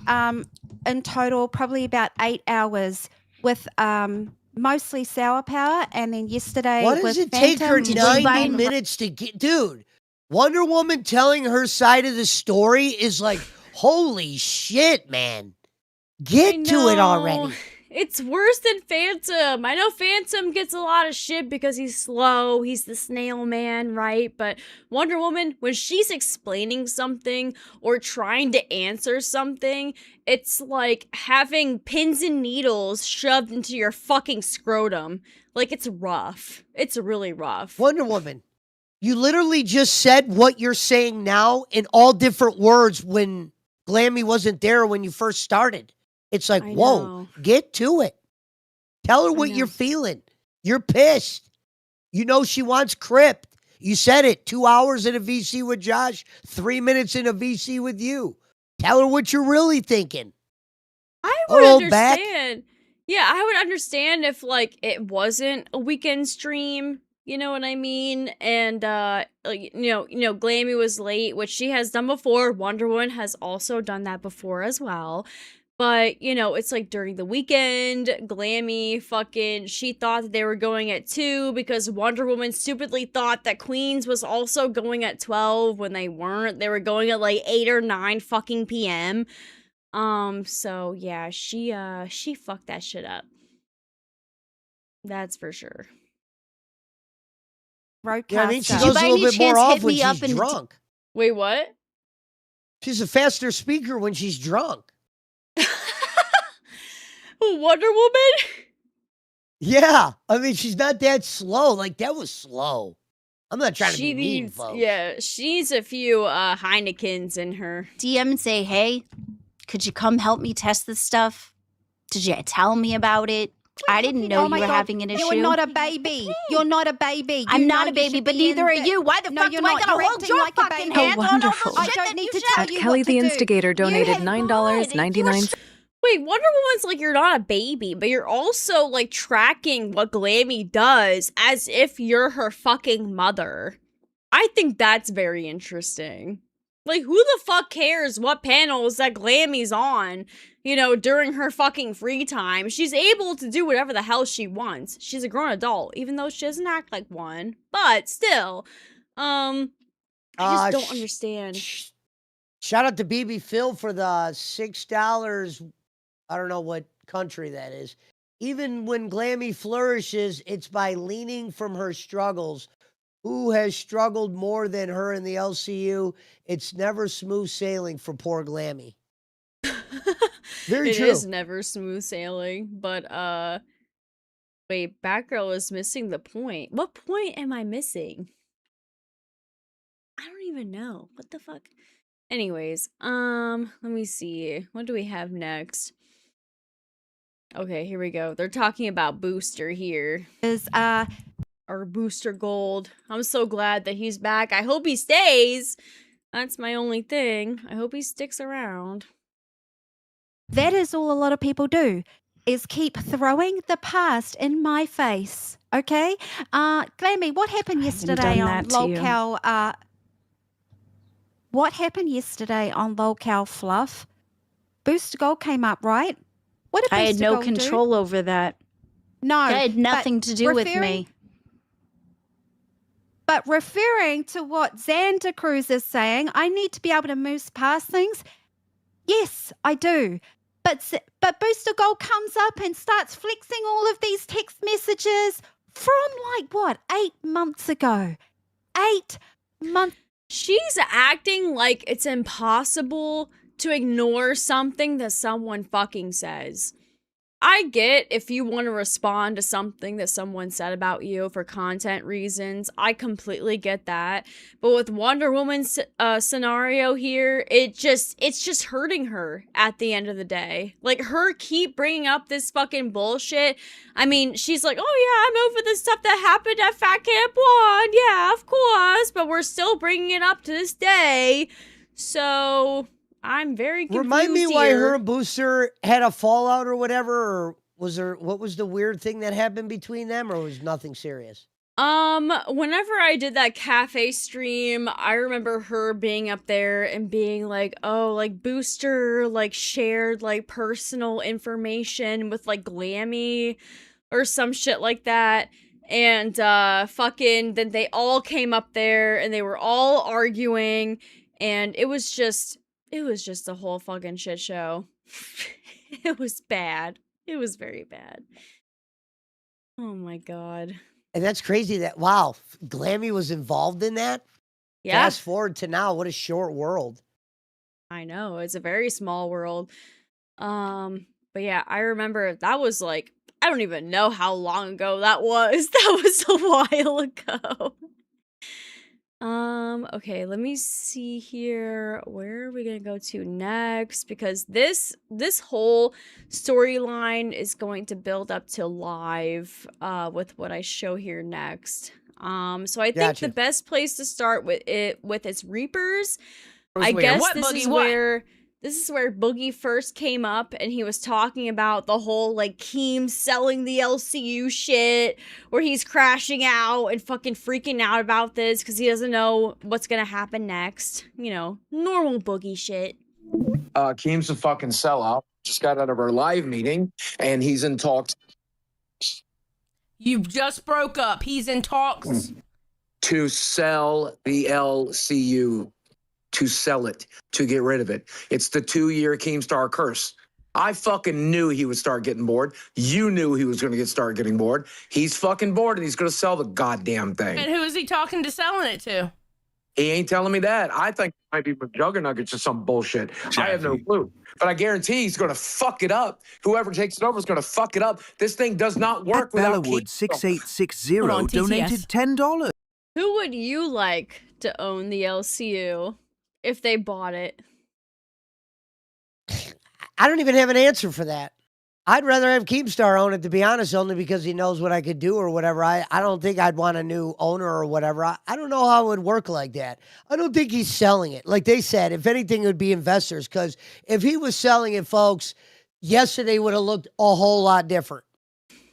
in total probably about 8 hours with mostly Sour Power, and then yesterday What does it take her Phantom, 90 minutes to get? Dude, Wonder Woman telling her side of the story is like, holy shit, man. Get to it already. It's worse than Phantom. I know Phantom gets a lot of shit because he's slow. He's the snail man, right? But Wonder Woman, when she's explaining something or trying to answer something, it's like having pins and needles shoved into your fucking scrotum. Like, it's rough. It's really rough. Wonder Woman, you literally just said what you're saying now in all different words when Glammy wasn't there when you first started. It's like, whoa, get to it. Tell her what you're feeling. You're pissed. You know she wants Crypt. You said it. 2 hours in a VC with Josh, 3 minutes in a VC with you. Tell her what you're really thinking. I would understand. Yeah, I would understand if like it wasn't a weekend stream. You know what I mean? And like, you know, Glammy was late, which she has done before. Wonder Woman has also done that before as well. But, you know, it's like during the weekend, Glammy fucking, she thought that they were going at 2 because Wonder Woman stupidly thought that Queens was also going at 12 when they weren't. They were going at like 8 or 9 fucking PM. So yeah, she fucked that shit up. That's for sure. Yeah, I mean, she goes a little bit more off when she's drunk. Wait, what? She's a faster speaker when she's drunk. Wonder Woman? Yeah. I mean, she's not that slow. Like, that was slow. I'm not trying to be mean, folks. Yeah, she needs a few Heinekens in her. DM and say, hey, could you come help me test this stuff? Did you tell me about it? I didn't know you were having an issue. You're not a baby. You're not a baby. I'm not a baby, but neither are you. Why the fuck do I gotta hold your fucking hand on all the shit that you tell said? Kelly the Instigator donated $9.99. Wait, Wonder Woman's like, you're not a baby, but you're also like tracking what Glammy does as if you're her fucking mother. I think that's very interesting. Like, who the fuck cares what panels that Glammy's on, you know, during her fucking free time? She's able to do whatever the hell she wants. She's a grown adult, even though she doesn't act like one. But still, I just don't understand. Shout out to BB Phil for the $6. I don't know what country that is. Even when Glammy flourishes, it's by leaning from her struggles. Who has struggled more than her in the LCU? It's never smooth sailing for poor Glammy. Very true. It is never smooth sailing, but wait, Batgirl is missing the point. What point am I missing? I don't even know. What the fuck? Anyways, let me see. What do we have next? Okay, here we go. They're talking about Booster here. Or Booster Gold. I'm so glad that he's back. I hope he stays. That's my only thing. I hope he sticks around. That is all a lot of people do, is keep throwing the past in my face. Okay? Glammy, what happened yesterday on Lolcow? what happened yesterday on Lolcow Fluff? Booster Gold came up, right? What did I Booster had no Gold control over that. No, That had nothing but to do with me. But referring to what Xander Cruz is saying, I need to be able to move past things. Yes, I do. But Booster Gold comes up and starts flexing all of these text messages from like what, 8 months ago. 8 months. She's acting like it's impossible to ignore something that someone fucking says. I get if you want to respond to something that someone said about you for content reasons. I completely get that. But with Wonder Woman's scenario here, it's just hurting her at the end of the day. Like, her keep bringing up this fucking bullshit. I mean, she's like, oh yeah, I'm over the stuff that happened at Fat Camp 1. Yeah, of course. But we're still bringing it up to this day. So I'm very confused. Remind me why here. her and Booster had a fallout or whatever, or was there, what was the weird thing that happened between them, or was nothing serious? Whenever I did that cafe stream, I remember her being up there and being like, oh, like Booster, like shared like personal information with like Glammy or some shit like that. And, fucking, then they all came up there and they were all arguing, and it was just a whole fucking shit show. It was bad. It was very bad. Oh my god. And that's crazy that, wow, Glammy was involved in that? Yeah. Fast forward to now, what a short world. I know, it's a very small world. But yeah, I remember that was like, I don't even know how long ago that was. That was a while ago. Okay, let me see here. Where are we gonna go to next? Because this whole storyline is going to build up to live with what I show here next. So I think Gotcha. the best place to start with its Reapers. Was I weird. guess What, this Boogie, is what? where Boogie first came up, and he was talking about the whole like Keem selling the LCU shit, where he's crashing out and fucking freaking out about this because he doesn't know what's gonna happen next. You know, normal Boogie shit. Keem's a fucking sellout. Just got out of our live meeting, and he's in talks. You just broke up. He's in talks. To sell the LCU, to sell it, to get rid of it. It's the 2-year Keemstar curse. I fucking knew he would start getting bored. You knew he was going to start getting bored. He's fucking bored, and he's going to sell the goddamn thing. And who is he talking to selling it to? He ain't telling me that. I think it might be McJuggernuggets or some bullshit. I have no clue. But I guarantee he's going to fuck it up. Whoever takes it over is going to fuck it up. This thing does not work without Bellawood Keemstar. 6860 Hold on, donated TTS. $10. Who would you like to own the LCU if they bought it? I don't even have an answer for that. I'd rather have Keemstar own it, to be honest, only because he knows what I could do or whatever. I don't think I'd want a new owner or whatever. I don't know how it would work like that. I don't think he's selling it. Like they said, if anything, it would be investors, because if he was selling it, folks, yesterday would have looked a whole lot different.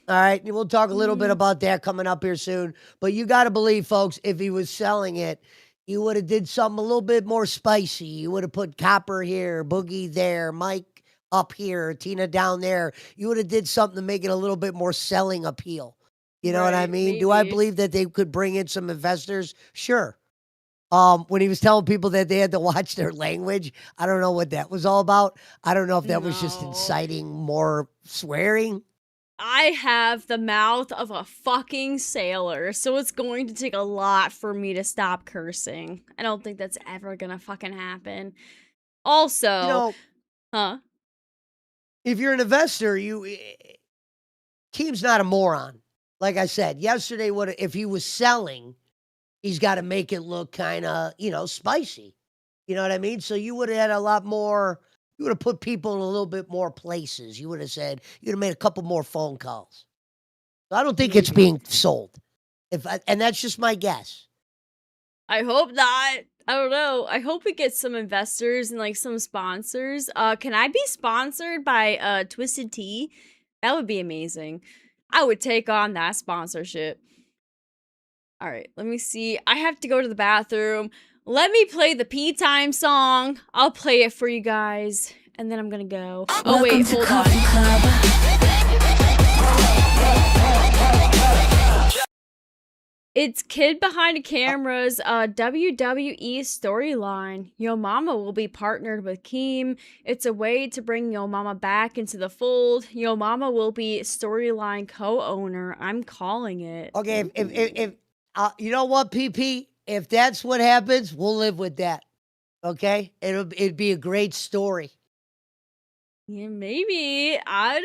All right, and we'll talk a little bit about that coming up here soon. But you got to believe, folks, if he was selling it, he would have did something a little bit more spicy. You would have put Copper here, Boogie there, Mike up here, Tina down there. You would have did something to make it a little bit more selling appeal. You know what I Right, mean? Do I maybe. believe that they could bring in some investors? Sure. When he was telling people that they had to watch their language, I don't know what that was all about. I don't know if that was just No. inciting more swearing. I have the mouth of a fucking sailor, so it's going to take a lot for me to stop cursing. I don't think that's ever gonna fucking happen. Also, You know, huh? if you're an investor, Keem's not a moron. Like I said, yesterday, if he was selling, he's got to make it look kind of, spicy. You know what I mean? So you would have had a lot more, you would have put people in a little bit more places. You would have said, you'd have made a couple more phone calls. So I don't think it's being sold. And that's just my guess. I hope not. I don't know. I hope we get some investors and like some sponsors. Can I be sponsored by Twisted Tea? That would be amazing. I would take on that sponsorship. All right, let me see. I have to go to the bathroom. Let me play the Pee Time song. I'll play it for you guys. And then I'm gonna go. Oh, wait, hold on. It's Kid Behind the Camera's WWE storyline. Yo Mama will be partnered with Keem. It's a way to bring Yo Mama back into the fold. Yo Mama will be storyline co-owner. I'm calling it. Okay, if you know what, PP? If that's what happens, we'll live with that. Okay? It'd be a great story. Yeah, maybe. I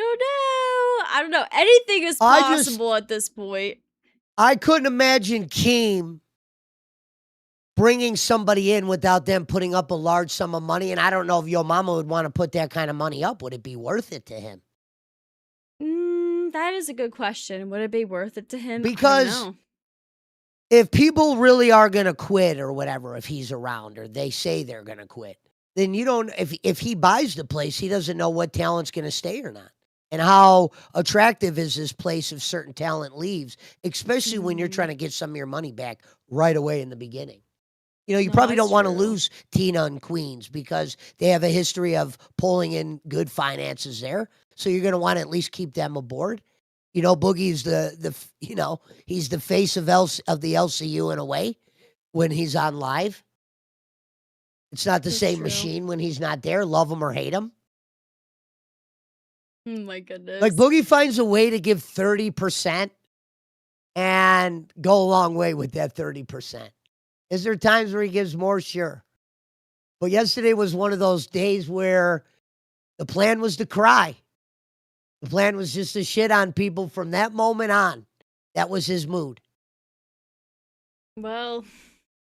don't know. Anything is possible at this point. I couldn't imagine Keem bringing somebody in without them putting up a large sum of money, and I don't know if Yo Mama would want to put that kind of money up. Would it be worth it to him? That is a good question. Would it be worth it to him? Because if people really are going to quit or whatever, if he's around or they say they're going to quit, then you don't, if he buys the place, he doesn't know what talent's going to stay or not. And how attractive is this place if certain talent leaves, especially when you're trying to get some of your money back right away in the beginning. You know, you probably don't want to lose Tina and Queens because they have a history of pulling in good finances there. So you're going to want to at least keep them aboard. You know, Boogie's he's the face of the LCU in a way when he's on live. It's not the same machine when he's not there. Love him or hate him. Oh my goodness. Like Boogie finds a way to give 30% and go a long way with that 30%. Is there times where he gives more? Sure. But yesterday was one of those days where the plan was to cry. The plan was just to shit on people from that moment on. That was his mood. Well,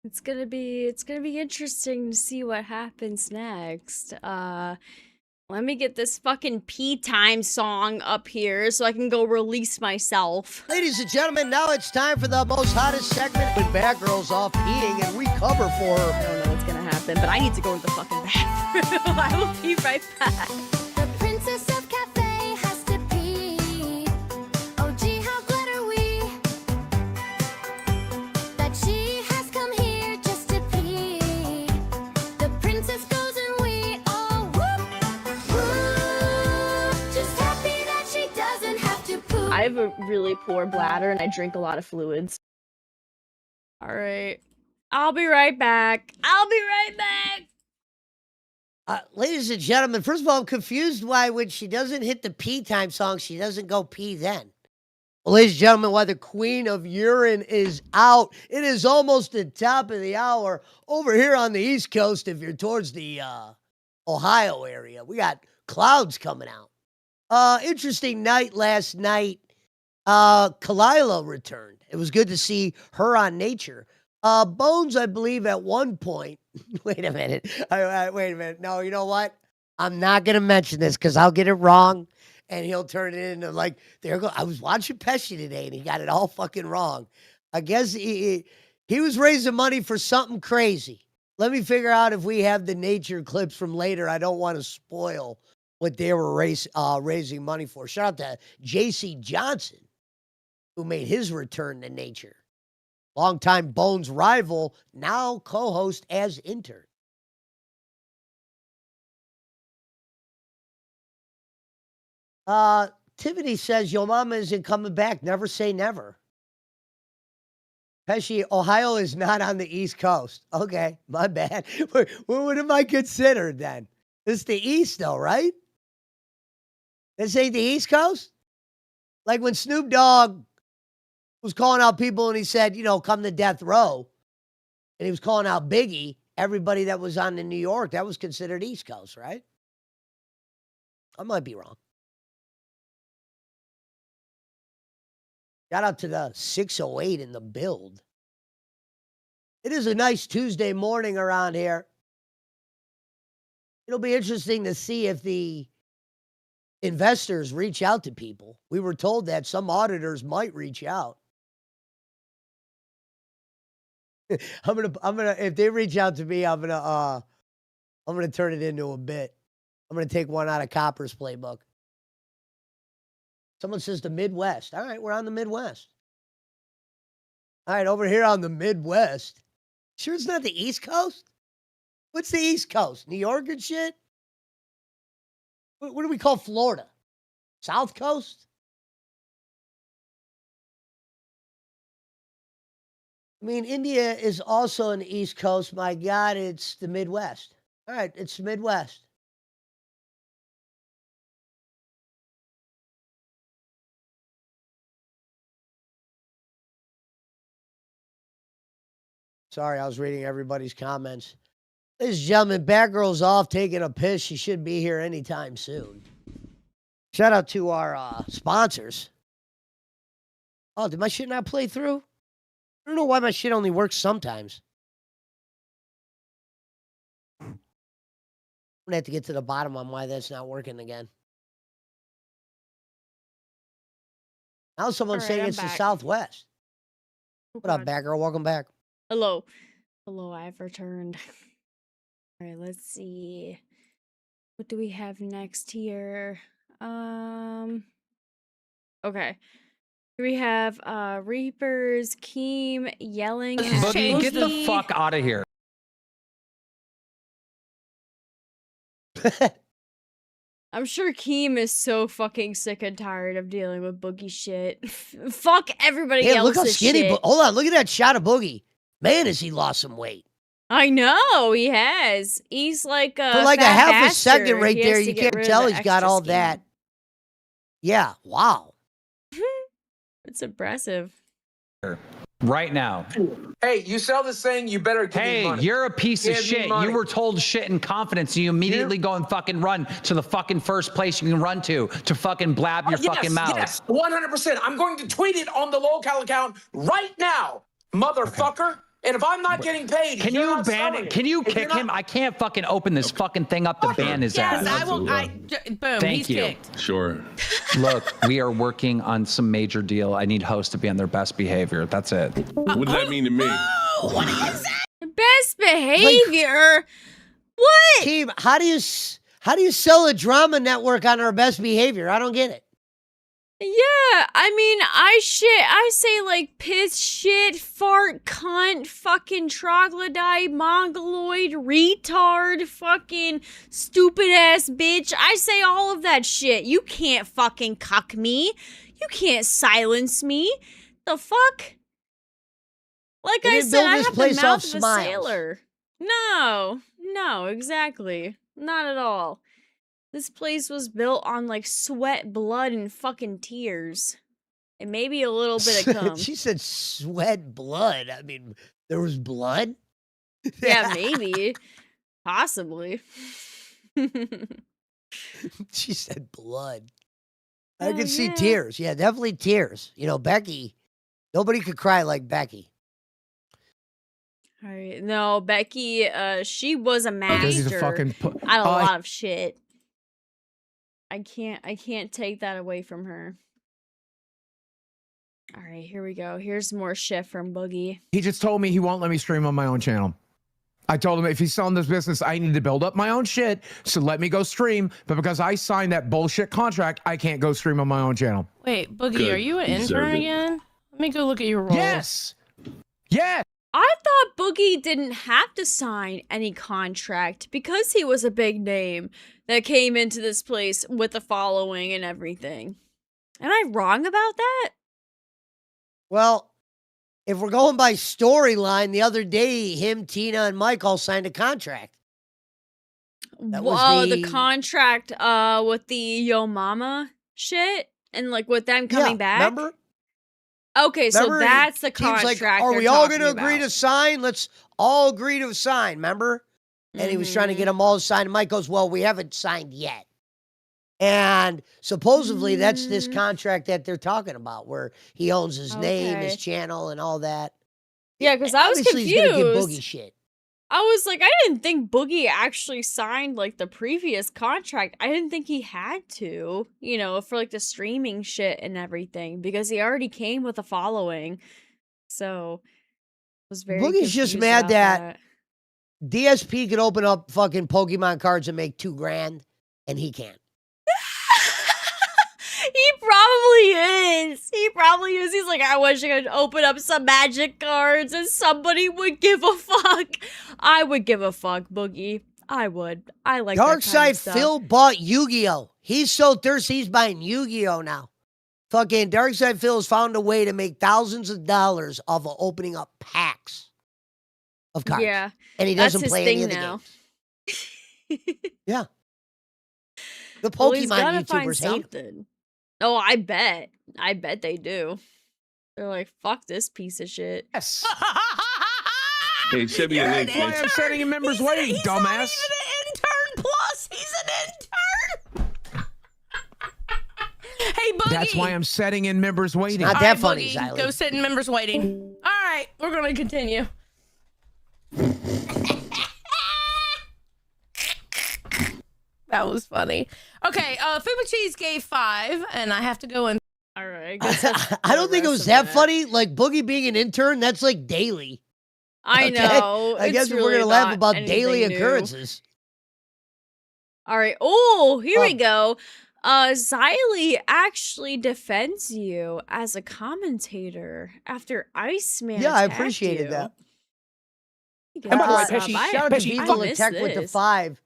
it's gonna be interesting to see what happens next. Let me get this fucking Pee Time song up here so I can go release myself. Ladies and gentlemen, now it's time for the most hottest segment when Bad Girl's off peeing and we cover for her. I don't know what's gonna happen, but I need to go to the fucking bathroom. I will be right back. The princess of cafe has to pee. Oh gee, how glad are we that she has come here just to pee. The princess goes and we all whoop. Just happy that she doesn't have to poop. I have a really poor bladder and I drink a lot of fluids. All right. I'll be right back. Ladies and gentlemen, first of all, I'm confused why when she doesn't hit the Pee Time song, she doesn't go pee then. Well, ladies and gentlemen, while the queen of urine is out, it is almost the top of the hour over here on the East Coast. If you're towards the Ohio area, we got clouds coming out. Interesting night last night. Kalila returned. It was good to see her on Nature. Bones, I believe, at one point. Wait a minute. Wait a minute. No, you know what? I'm not going to mention this because I'll get it wrong and he'll turn it into like, there go. I was watching Pesci today and he got it all fucking wrong. I guess he was raising money for something crazy. Let me figure out if we have the Nature clips from later. I don't want to spoil what they were raising money for. Shout out to J.C. Johnson, who made his return to Nature. Longtime Bones rival, now co-host as intern. Tiffany says, Yo Mama isn't coming back. Never say never. Pesci, Ohio is not on the East Coast. Okay, my bad. What am I considered then? It's the East though, right? This ain't the East Coast? Like when Snoop Dogg was calling out people and he said, come to death row. And he was calling out Biggie, everybody that was on in New York, that was considered East Coast, right? I might be wrong. Shout out to the 608 in the build. It is a nice Tuesday morning around here. It'll be interesting to see if the investors reach out to people. We were told that some auditors might reach out. I'm gonna if they reach out to me, I'm gonna turn it into a bit. I'm gonna take one out of Copper's playbook. Someone says the Midwest. All right, we're on the Midwest. All right, over here on the Midwest, Sure it's not the East Coast? What's the East Coast? New York and shit? What do we call Florida? South Coast? I mean, India is also on the East Coast. My God, it's the Midwest. All right, it's the Midwest. Sorry, I was reading everybody's comments. Ladies and gentlemen, Batgirl's off taking a piss. She should be here anytime soon. Shout out to our sponsors. Oh, did my shit not play through? I don't know why my shit only works sometimes. I'm gonna have to get to the bottom on why that's not working again. Now someone's All right, saying I'm it's the back. Southwest. Oh, What up, God. Batgirl? Welcome back. Hello. Hello, I've returned. All right, let's see. What do we have next here? Okay. Here we have Reapers, Keem yelling at Boogie, get the Boogie. fuck out of here. I'm sure Keem is so fucking sick and tired of dealing with Boogie shit. Fuck everybody Yeah, else's look how skinny. shit. Hold on, look at that shot of Boogie. Man, has he lost some weight. I know he has. He's like For like a fat half a bastard. second right He has there, to you get can't rid of tell the he's got extra all skin. that. Yeah, wow. It's impressive. Right now. Hey, you sell this thing, you better give me Hey, money. you're a piece of Give me shit. money. You were told shit in confidence, and you immediately go and fucking run to the fucking first place you can run to fucking blab your fucking mouth. Yes, 100%. I'm going to tweet it on the local account right now, motherfucker. And if I'm not getting paid, Can you're you not ban selling it? Can you If you're kick not- him? I can't fucking open this fucking thing up to ban his ass. Yes, I will. Boom, Thank he's you. kicked. Sure. Look, we are working on some major deal. I need hosts to be on their best behavior. That's it. What does that mean to me? Best behavior. What? Keem, how do you sell a drama network on our best behavior? I don't get it. Yeah, I mean, I say like piss, shit, fart, cunt, fucking troglodyte, mongoloid, retard, fucking stupid ass bitch. I say all of that shit. You can't fucking cuck me. You can't silence me. The fuck? Like They I didn't said, build I this have the place mouth off of a smiles. sailor. No, exactly. Not at all. This place was built on like sweat, blood, and fucking tears. And maybe a little bit of cum. She said sweat, blood. I mean, there was blood? Yeah, maybe. Possibly. She said blood. I Oh, could see yeah. tears. Yeah, definitely tears. You know, Becky, nobody could cry like Becky. All right. No, Becky, she was a master Because he's a fucking at a lot of shit. I can't take that away from her. All right, here we go. Here's more shit from Boogie. He just told me he won't let me stream on my own channel. I told him if he's selling this business, I need to build up my own shit. So let me go stream. But because I signed that bullshit contract, I can't go stream on my own channel. Wait, Boogie, Good. are you an Deserve intern it. again? Let me go look at your role. Yes. Yes. I thought Boogie didn't have to sign any contract because he was a big name that came into this place with a following and everything. Am I wrong about that? Well, if we're going by storyline, the other day, him, Tina, and Mike all signed a contract. That was Whoa, the contract with the Yo Mama shit and like with them coming back. Remember? Okay, so Remember, that's the Team's contract. like, are they're we all talking going to agree about. to sign? Let's all agree to sign, remember? And he was trying to Mm-hmm. get them all to sign. And Mike goes, well, we haven't signed yet. And supposedly that's this contract that they're talking about where he owns his name, his Okay. channel, and all that. Yeah, because I was Obviously, he's gonna get confused. Boogie shit. I was like, I didn't think Boogie actually signed like the previous contract. I didn't think he had to, you know, for like the streaming shit and everything because he already came with a following. So I was very Boogie's just confused mad about that DSP could open up fucking Pokemon cards and make $2,000, and he can't. He probably is. He probably is. He's like, I wish I could open up some magic cards and somebody would give a fuck. I would give a fuck, Boogie. I would. I like that kind of Darkside stuff. Phil bought Yu-Gi-Oh! He's so thirsty, he's buying Yu-Gi-Oh! Now. Fucking Darkside Phil has found a way to make thousands of dollars off of opening up packs of cards. Yeah. And he that's doesn't his play thing any of the now. games. Yeah. The Well, he's Pokemon gotta find YouTubers hate him. something. Oh, I bet. I bet they do. They're like, fuck this piece of shit. Yes. Hey, send me a link. That's why I'm setting a members waiting, dumbass. Not even an intern plus. He's an intern. Hey, Boogie. That's why I'm setting in members waiting. Not All that right, funny, Boogie, Xylee. go sit in members waiting. All right, we're going to continue. That was funny. Okay, Fuba Cheese gave 5, and I have to go in. All right. I don't think it was that funny. Like Boogie being an intern, that's like daily. I Okay? know. I guess it's we're really gonna laugh not about anything daily new. occurrences. All right. Oh, here we go. Xylee actually defends you as a commentator after Iceman. Yeah, I attacked appreciated you. that. And by the way, Pesci, shout out to Beetle and Tech with the 5.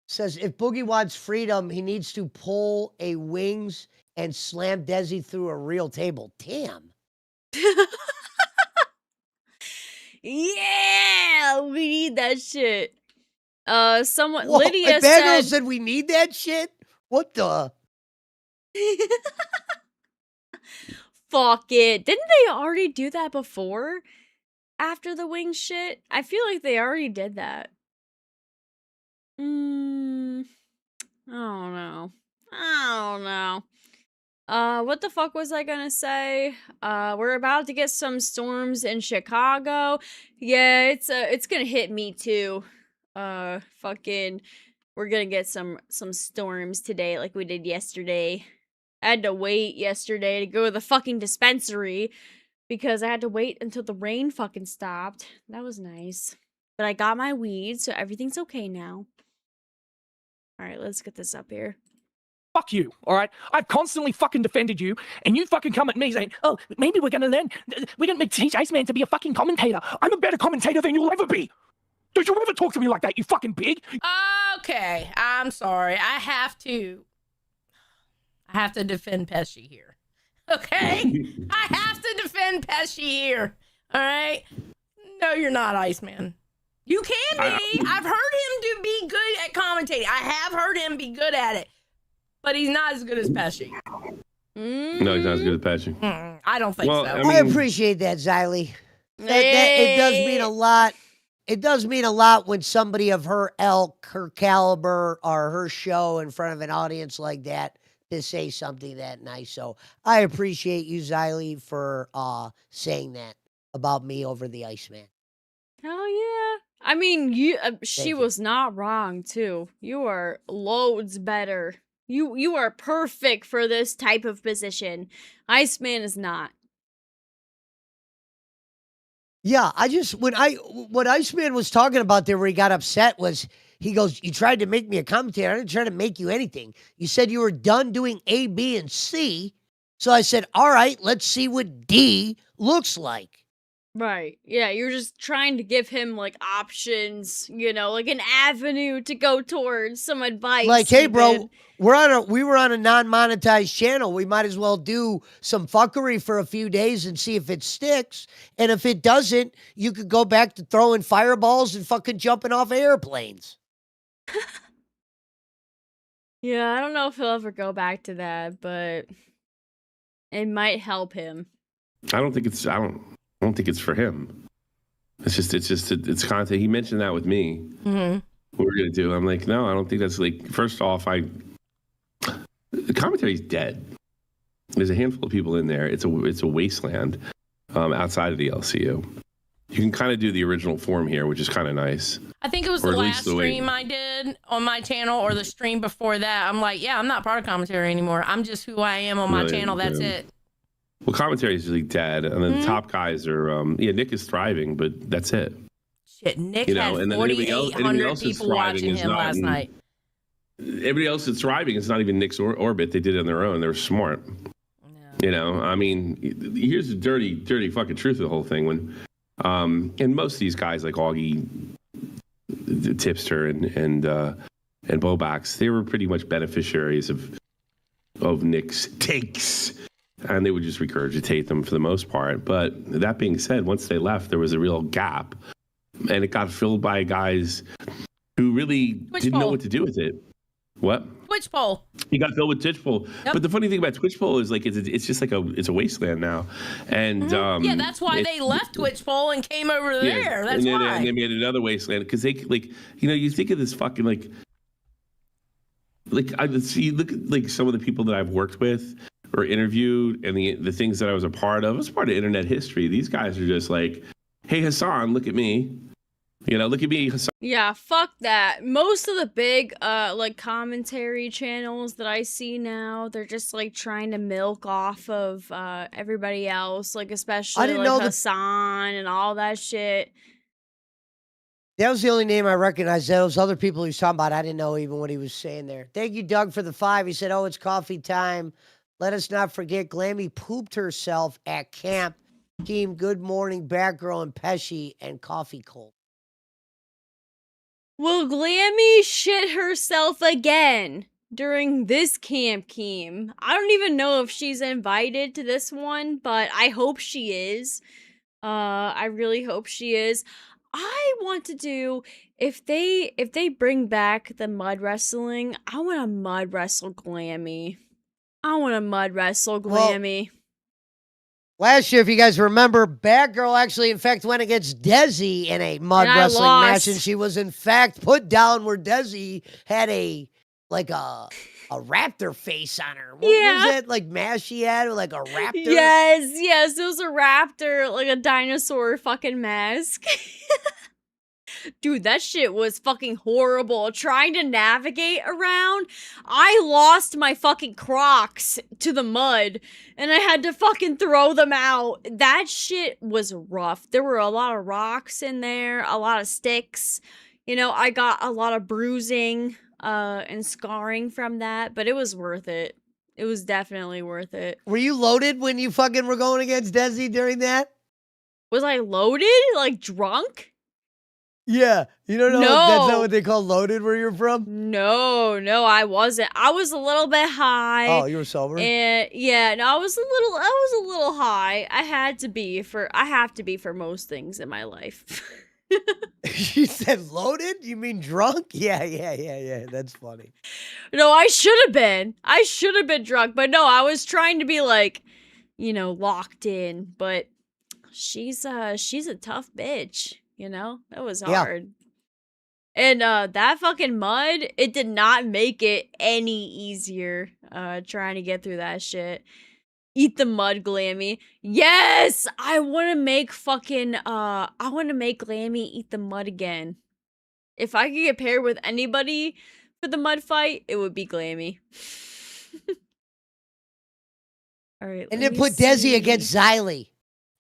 Says if Boogie wants freedom, he needs to pull a wings and slam Desi through a real table. Damn. Yeah, we need that shit. Someone Whoa, Lydia and Bad Girl said, said we need that shit? What the? fuck it. Didn't they already do that before? After the wing shit? I feel like they already did that. I don't know. What the fuck was I gonna say? We're about to get some storms in Chicago. Yeah, it's gonna hit me too. Fucking, we're gonna get some storms today like we did yesterday. I had to wait yesterday to go to the fucking dispensary because I had to wait until the rain fucking stopped. That was nice. But I got my weed, so everything's okay now. Alright, let's get this up here. Fuck you, all right? I've constantly fucking defended you, and you fucking come at me saying, oh, maybe we're gonna learn, we're gonna teach Iceman to be a fucking commentator. I'm a better commentator than you'll ever be. Don't you ever talk to me like that, you fucking pig? Okay, I'm sorry. I have to defend Pesci here. Okay? I have to defend Pesci here. All right? No, you're not, Iceman. You can be. I've heard him be good at commentating. I have heard him be good at it. But he's not as good as Pesci. No, he's not as good as Pesci. I don't think so. I appreciate that, Xylee. It does mean a lot. It does mean a lot when somebody of her ilk, her caliber, or her show in front of an audience like that to say something that nice. So I appreciate you, Xylee, for saying that about me over the Iceman. Hell yeah. I mean, she was not wrong, too. You are loads better. You are perfect for this type of position. Iceman is not. Yeah, what Iceman was talking about there where he got upset was he goes, you tried to make me a commentator. I didn't try to make you anything. You said you were done doing A, B, and C. So I said, all right, let's see what D looks like. Right. Yeah, you're just trying to give him, like, options, like an avenue to go towards, some advice. Like, hey, bro, even. we were on a non-monetized channel. We might as well do some fuckery for a few days and see if it sticks. And if it doesn't, you could go back to throwing fireballs and fucking jumping off airplanes. Yeah, I don't know if he'll ever go back to that, but it might help him. I don't think it's for him. It's content. He mentioned that with me. Mm-hmm. What we're gonna do? I'm like, no, I don't think that's like. First off, the commentary's dead. There's a handful of people in there. It's a wasteland outside of the LCU. You can kind of do the original form here, which is kind of nice. I think it was Or the at least last the way- stream I did on my channel or the stream before that. I'm like, yeah, I'm not part of commentary anymore. I'm just who I am on my Really, channel. That's yeah. it. Well, commentary is really dead, and then the top guys are. Nick is thriving, but that's it. Shit, Nick You know, had and then anybody else 4,800 is people thriving watching is him not last in- night. everybody else that's thriving, it's not even Nick's orbit. They did it on their own. They're smart. You know, I mean, here's the dirty fucking truth of the whole thing. When, and most of these guys like Augie, the Tipster, and Bobax, they were pretty much beneficiaries of Nick's takes, and they would just regurgitate them for the most part. But that being said, once they left, there was a real gap, and it got filled by guys who really didn't know what to do with it. What? Twitch poll. He got filled with Twitch poll. Yep. But the funny thing about Twitch poll is like it's just like it's a wasteland now. And yeah, that's why they left Twitch poll and came over there. That's why. And they made another wasteland because they like, you know, you think of this fucking like I see, look at like some of the people that I've worked with or interviewed and the things that I was a part of. I was part of internet history. These guys are just like, hey Hassan, look at me. You know, look at me, Hassan. Yeah, fuck that. Most of the big like commentary channels that I see now, they're just like trying to milk off of everybody else, like especially like Hassan and all that shit. That was the only name I recognized. Those other people he was talking about, I didn't know even what he was saying there. Thank you, Doug, for the 5. He said, oh, it's coffee time. Let us not forget Glammy pooped herself at camp. Team, good morning, Batgirl and Pesci and Coffee Cold. Will Glammy shit herself again during this camp, Keem? I don't even know if she's invited to this one, but I hope she is. I really hope she is. I want to do, if they bring back the mud wrestling, I want to mud wrestle Glammy. I want to mud wrestle Glammy. Last year, if you guys remember, Batgirl actually, in fact, went against Desi in a mud wrestling match, and she was, in fact, put down where Desi had a raptor face on her. What was it? Like, mask she had? Like a raptor? Yes, it was a raptor, like a dinosaur fucking mask. Dude, that shit was fucking horrible. Trying to navigate around, I lost my fucking Crocs to the mud, and I had to fucking throw them out. That shit was rough. There were a lot of rocks in there, a lot of sticks. You know, I got a lot of bruising and scarring from that, but it was worth it. It was definitely worth it. Were you loaded when you fucking were going against Desi during that? Was I loaded? Like drunk? Yeah, you don't know. No. That's not what they call loaded where you're from? No, I wasn't. I was a little bit high. Oh, you were sober? And yeah, no, I was a little high. I have to be for most things in my life. You said loaded? You mean drunk? Yeah. That's funny. No, I should have been. I should have been drunk, but no, I was trying to be like, you know, locked in, but she's a tough bitch. You know, that was hard. And that fucking mud, it did not make it any easier trying to get through that shit. Eat the mud, Glammy. Yes! I want to make Glammy eat the mud again. If I could get paired with anybody for the mud fight, it would be Glammy. All right. And then put Desi against Xylee.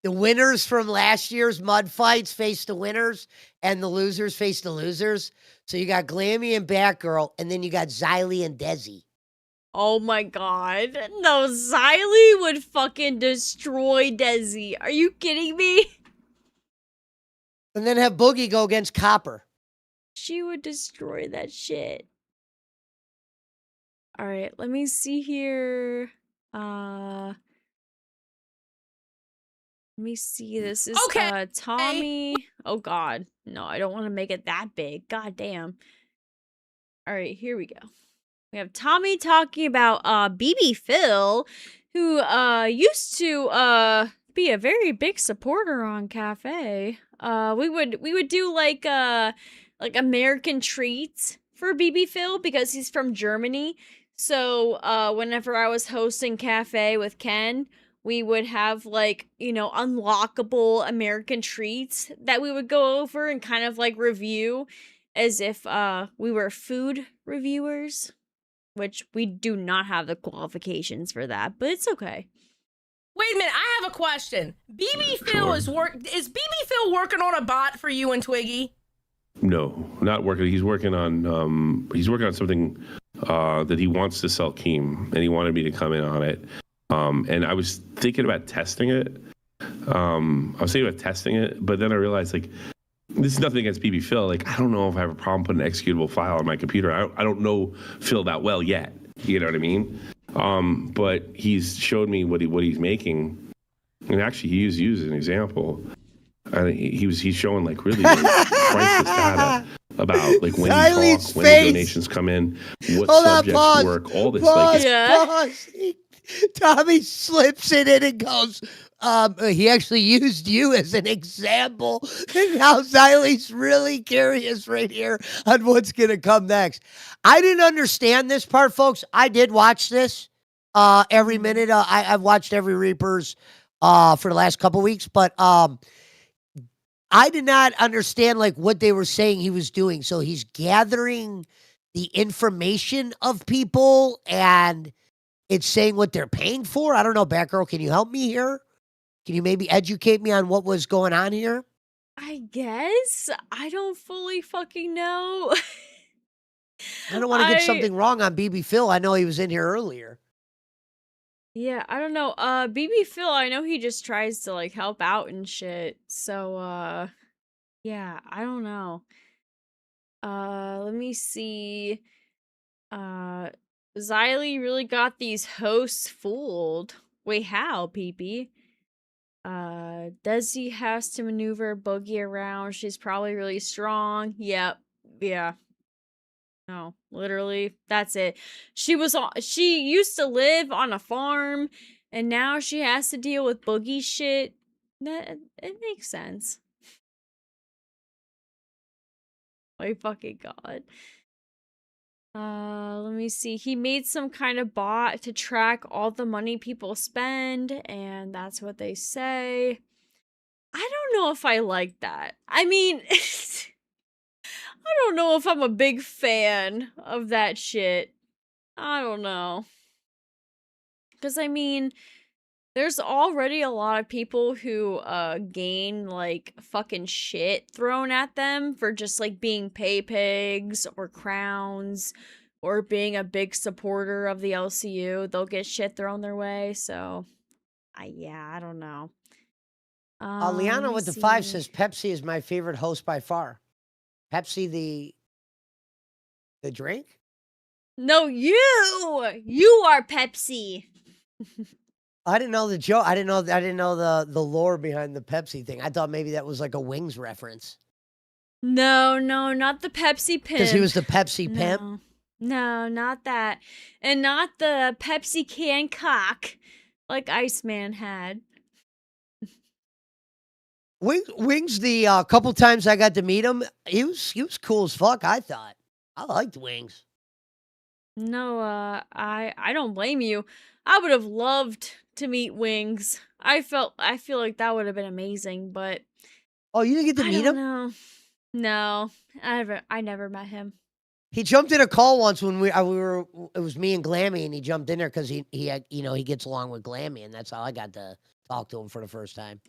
The winners from last year's mud fights face the winners, and the losers face the losers. So you got Glammy and Batgirl, and then you got Xylee and Desi. Oh my god. No, Xylee would fucking destroy Desi. Are you kidding me? And then have Boogie go against Copper. She would destroy that shit. All right, let me see here. Let me see. This is Tommy. Oh god. No, I don't want to make it that big. God damn. All right, here we go. We have Tommy talking about BB Phil, who used to be a very big supporter on Cafe. We would do like American treats for BB Phil because he's from Germany. So whenever I was hosting Cafe with Ken, we would have like, you know, unlockable American treats that we would go over and kind of like review as if we were food reviewers, which we do not have the qualifications for that, but it's okay. Wait a minute, I have a question. BB Phil is BB Phil working on a bot for you and Twiggy? No, not working. He's working on something that he wants to sell Keem, and he wanted me to come in on it. And I was thinking about testing it. But then I realized, like, this is nothing against BB Phil. Like, I don't know if I have a problem putting an executable file on my computer. I don't know Phil that well yet. You know what I mean? But he's showed me what he's making, and actually he used as an example. He's showing like really priceless data about like when you talk, when the donations come in, what subjects work, all this. Pause. Tommy slips in it and goes, he actually used you as an example. And now Xylie's really curious right here on what's going to come next. I didn't understand this part, folks. I did watch this every minute. I've watched every Reapers for the last couple weeks, but I did not understand like what they were saying he was doing. So he's gathering the information of people and it's saying what they're paying for. I don't know, Batgirl. Can you help me here? Can you maybe educate me on what was going on here? I guess I don't fully fucking know. I don't want to get something wrong on BB Phil. I know he was in here earlier. Yeah, I don't know. BB Phil, I know he just tries to like help out and shit. So yeah, I don't know. Let me see. Xylie really got these hosts fooled. Wait, how, PP? Desi has to maneuver Boogie around. She's probably really strong. Yep. Yeah. No, literally, that's it. She used to live on a farm, and now she has to deal with Boogie shit. It makes sense. My fucking god. Let me see. He made some kind of bot to track all the money people spend, and that's what they say. I don't know if I like that. I mean, I don't know if I'm a big fan of that shit. I don't know. Because, I mean, there's already a lot of people who gain like fucking shit thrown at them for just like being pay pigs or crowns or being a big supporter of the LCU. They'll get shit thrown their way. So, yeah, I don't know. Liana with the 5 says Pepsi is my favorite host by far. Pepsi the drink? No, you are Pepsi. I didn't know the joke. I didn't know the lore behind the Pepsi thing. I thought maybe that was like a Wings reference. No, not the Pepsi pimp. Because he was the Pepsi pimp? No, not that. And not the Pepsi can cock like Iceman had. Wings the couple times I got to meet him, he was cool as fuck, I thought. I liked Wings. No, I don't blame you. I would have loved to meet Wings. I feel like that would have been amazing, but oh, you didn't get to meet him? No, I never met him. He jumped in a call once when we were. It was me and Glammy, and he jumped in there because he he gets along with Glammy, and that's how I got to talk to him for the first time.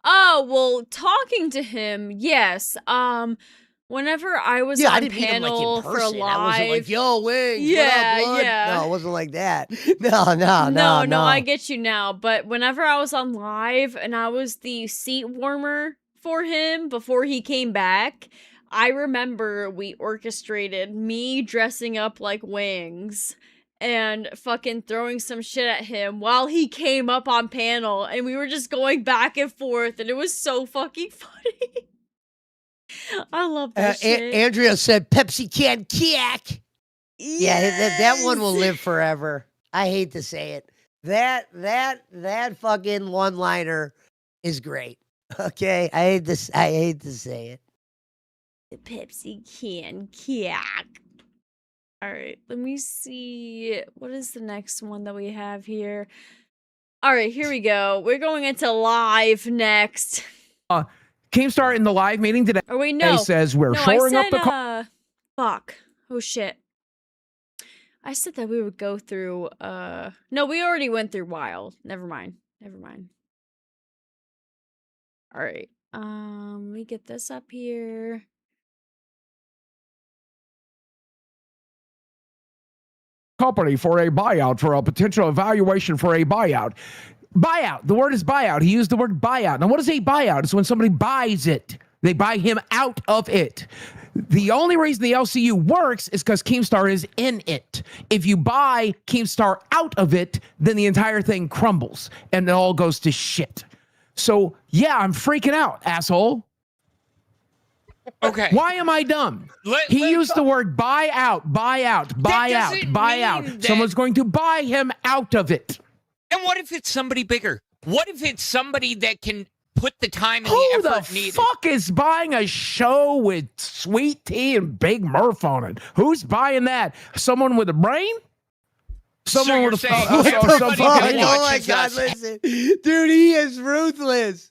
Oh well, talking to him, yes. Whenever I was on I didn't meet him like in for person. live, I wasn't like, yo, Wings, yeah, what up, blood? yeah. No, it wasn't like that. No. I get you now. But whenever I was on live and I was the seat warmer for him before he came back, I remember we orchestrated me dressing up like Wings and fucking throwing some shit at him while he came up on panel, and we were just going back and forth, and it was so fucking funny. I love that shit. Andrea said Pepsi can kick. Yes. Yeah, that one will live forever. I hate to say it. That fucking one-liner is great. Okay, I hate to say it. The Pepsi can kick. All right, let me see. What is the next one that we have here? All right, here we go. We're going into live next. Keemstar in the live meeting today. Oh wait, no. Says we're shoring up the fuck. Oh shit. I said that we would go through no, we already went through Wild. Never mind. All right. Let me get this up here. company for a buyout, for a potential evaluation for a buyout. Buyout. The word is buyout. He used the word buyout. Now, what is a buyout? It's when somebody buys it. They buy him out of it. The only reason the LCU works is because Keemstar is in it. If you buy Keemstar out of it, then the entire thing crumbles and it all goes to shit. So, yeah, I'm freaking out, asshole. Okay. Why am I dumb? He used the word buy out, buy out, buy out, buy out. Someone's going to buy him out of it. And what if it's somebody bigger? What if it's somebody that can put the time and Who the effort the needed? fuck is buying a show with Sweet Tea and Big Murph on it? Who's buying that? Someone with a brain? Someone you're with a saying What the everybody fuck? that Oh my watches God, us- listen. Dude, he is ruthless.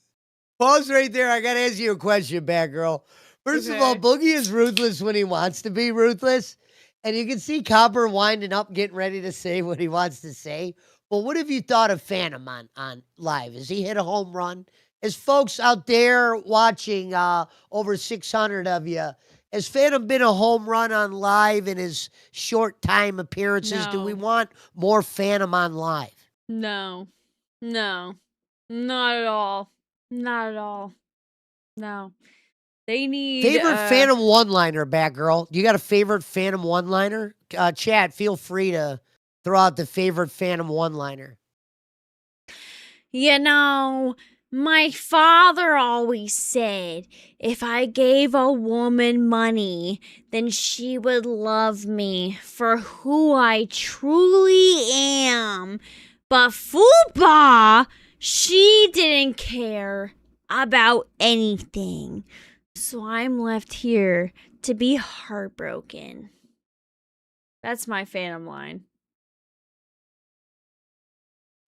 Pause right there. I got to ask you a question, Batgirl. First of all, Boogie is ruthless when he wants to be ruthless. And you can see Copper winding up, getting ready to say what he wants to say. Well, what have you thought of Phantom on live? Has he hit a home run? As folks out there watching, over 600 of you, has Phantom been a home run on live in his short time appearances? Do we No. want more Phantom on live? No. No. Not at all. Not at all. No. They need Favorite Phantom one-liner, Batgirl? You got a favorite Phantom one-liner? Chat, feel free to throw out the favorite Phantom one-liner. You know, my father always said if I gave a woman money, then she would love me for who I truly am. But Fupa, she didn't care about anything. So I'm left here to be heartbroken. That's my Phantom line.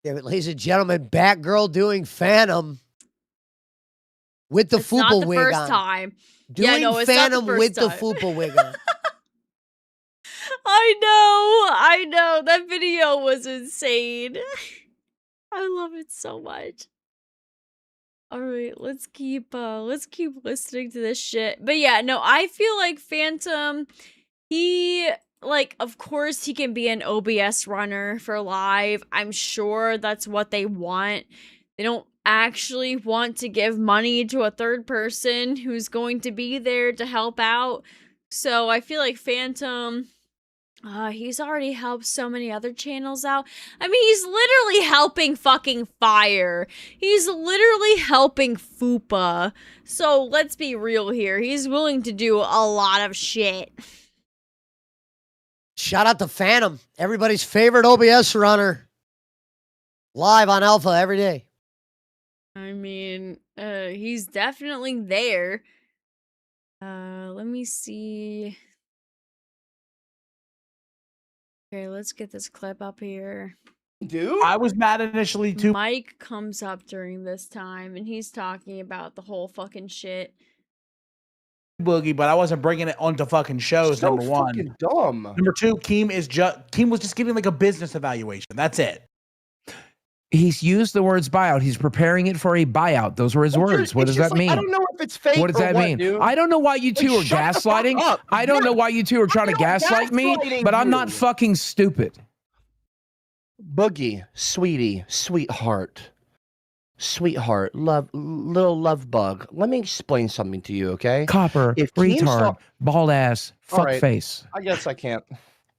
Damn it, ladies and gentlemen, Batgirl doing Phantom with the It's not Fupa the wig first on. time. Doing Yeah, no, it's not the Phantom first with the time. Fupa wig on. I know. That video was insane. I love it so much. All right, let's keep listening to this shit. But yeah, no, I feel like Phantom, he like of course he can be an OBS runner for live. I'm sure that's what they want. They don't actually want to give money to a third person who's going to be there to help out. So I feel like Phantom, he's already helped so many other channels out. I mean, he's literally helping fucking Fire. He's literally helping Fupa. So let's be real here. He's willing to do a lot of shit. Shout out to Phantom, everybody's favorite OBS runner. Live on Alpha every day. I mean, he's definitely there. Let me see. Okay, let's get this clip up here. Dude, I was mad initially too. Mike comes up during this time and he's talking about the whole fucking shit. Boogie, but I wasn't bringing it onto fucking shows. So number one, fucking dumb. Number two, Keem was just giving like a business evaluation. That's it. He's used the words buyout. He's preparing it for a buyout. Those were his words. What does that mean? I don't know if it's fake. What does that mean? Dude. I don't know why you two are shut the fuck gaslighting. up. I don't know why you two are trying to gaslight me, but I'm not fucking stupid. Boogie, sweetie, sweetheart, little love bug. Let me explain something to you, okay? Copper, If retard, Keemstar- bald ass, All fuck right, face. I guess I can't.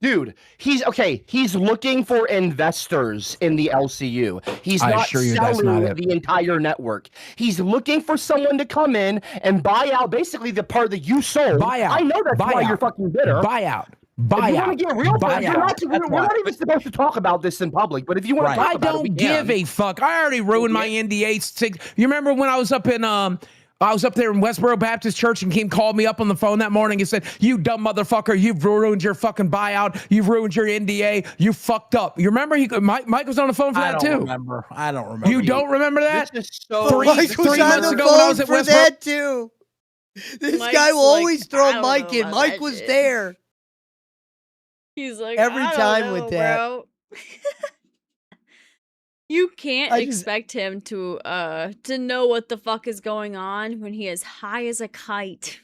Dude, he's looking for investors in the LCU. He's I not assure you that's selling not it. the entire network. He's looking for someone to come in and buy out basically the part that you sold. Buyout. I know that's why Buyout. you're fucking bitter. Buyout. If you want Buyout. to get real, Buyout. we're not even supposed to talk about this in public. But if you want to talk I about it, we don't can. give a fuck. I already ruined my NDA. You remember when I was up in I was up there in Westboro Baptist Church and Keem called me up on the phone that morning and said, "You dumb motherfucker, you've ruined your fucking buyout. You've ruined your NDA. You fucked up." You remember Mike was on the phone for that too. I don't remember. You don't remember that? This is so Three Mike was on months the ago when I was phone at for Westboro. that too. This Mike's guy will like, always "I throw don't Mike know in. about Mike that was shit." there. He's like, Every "I don't time know, with that. bro." You can't I just- expect him to know what the fuck is going on when he is high as a kite.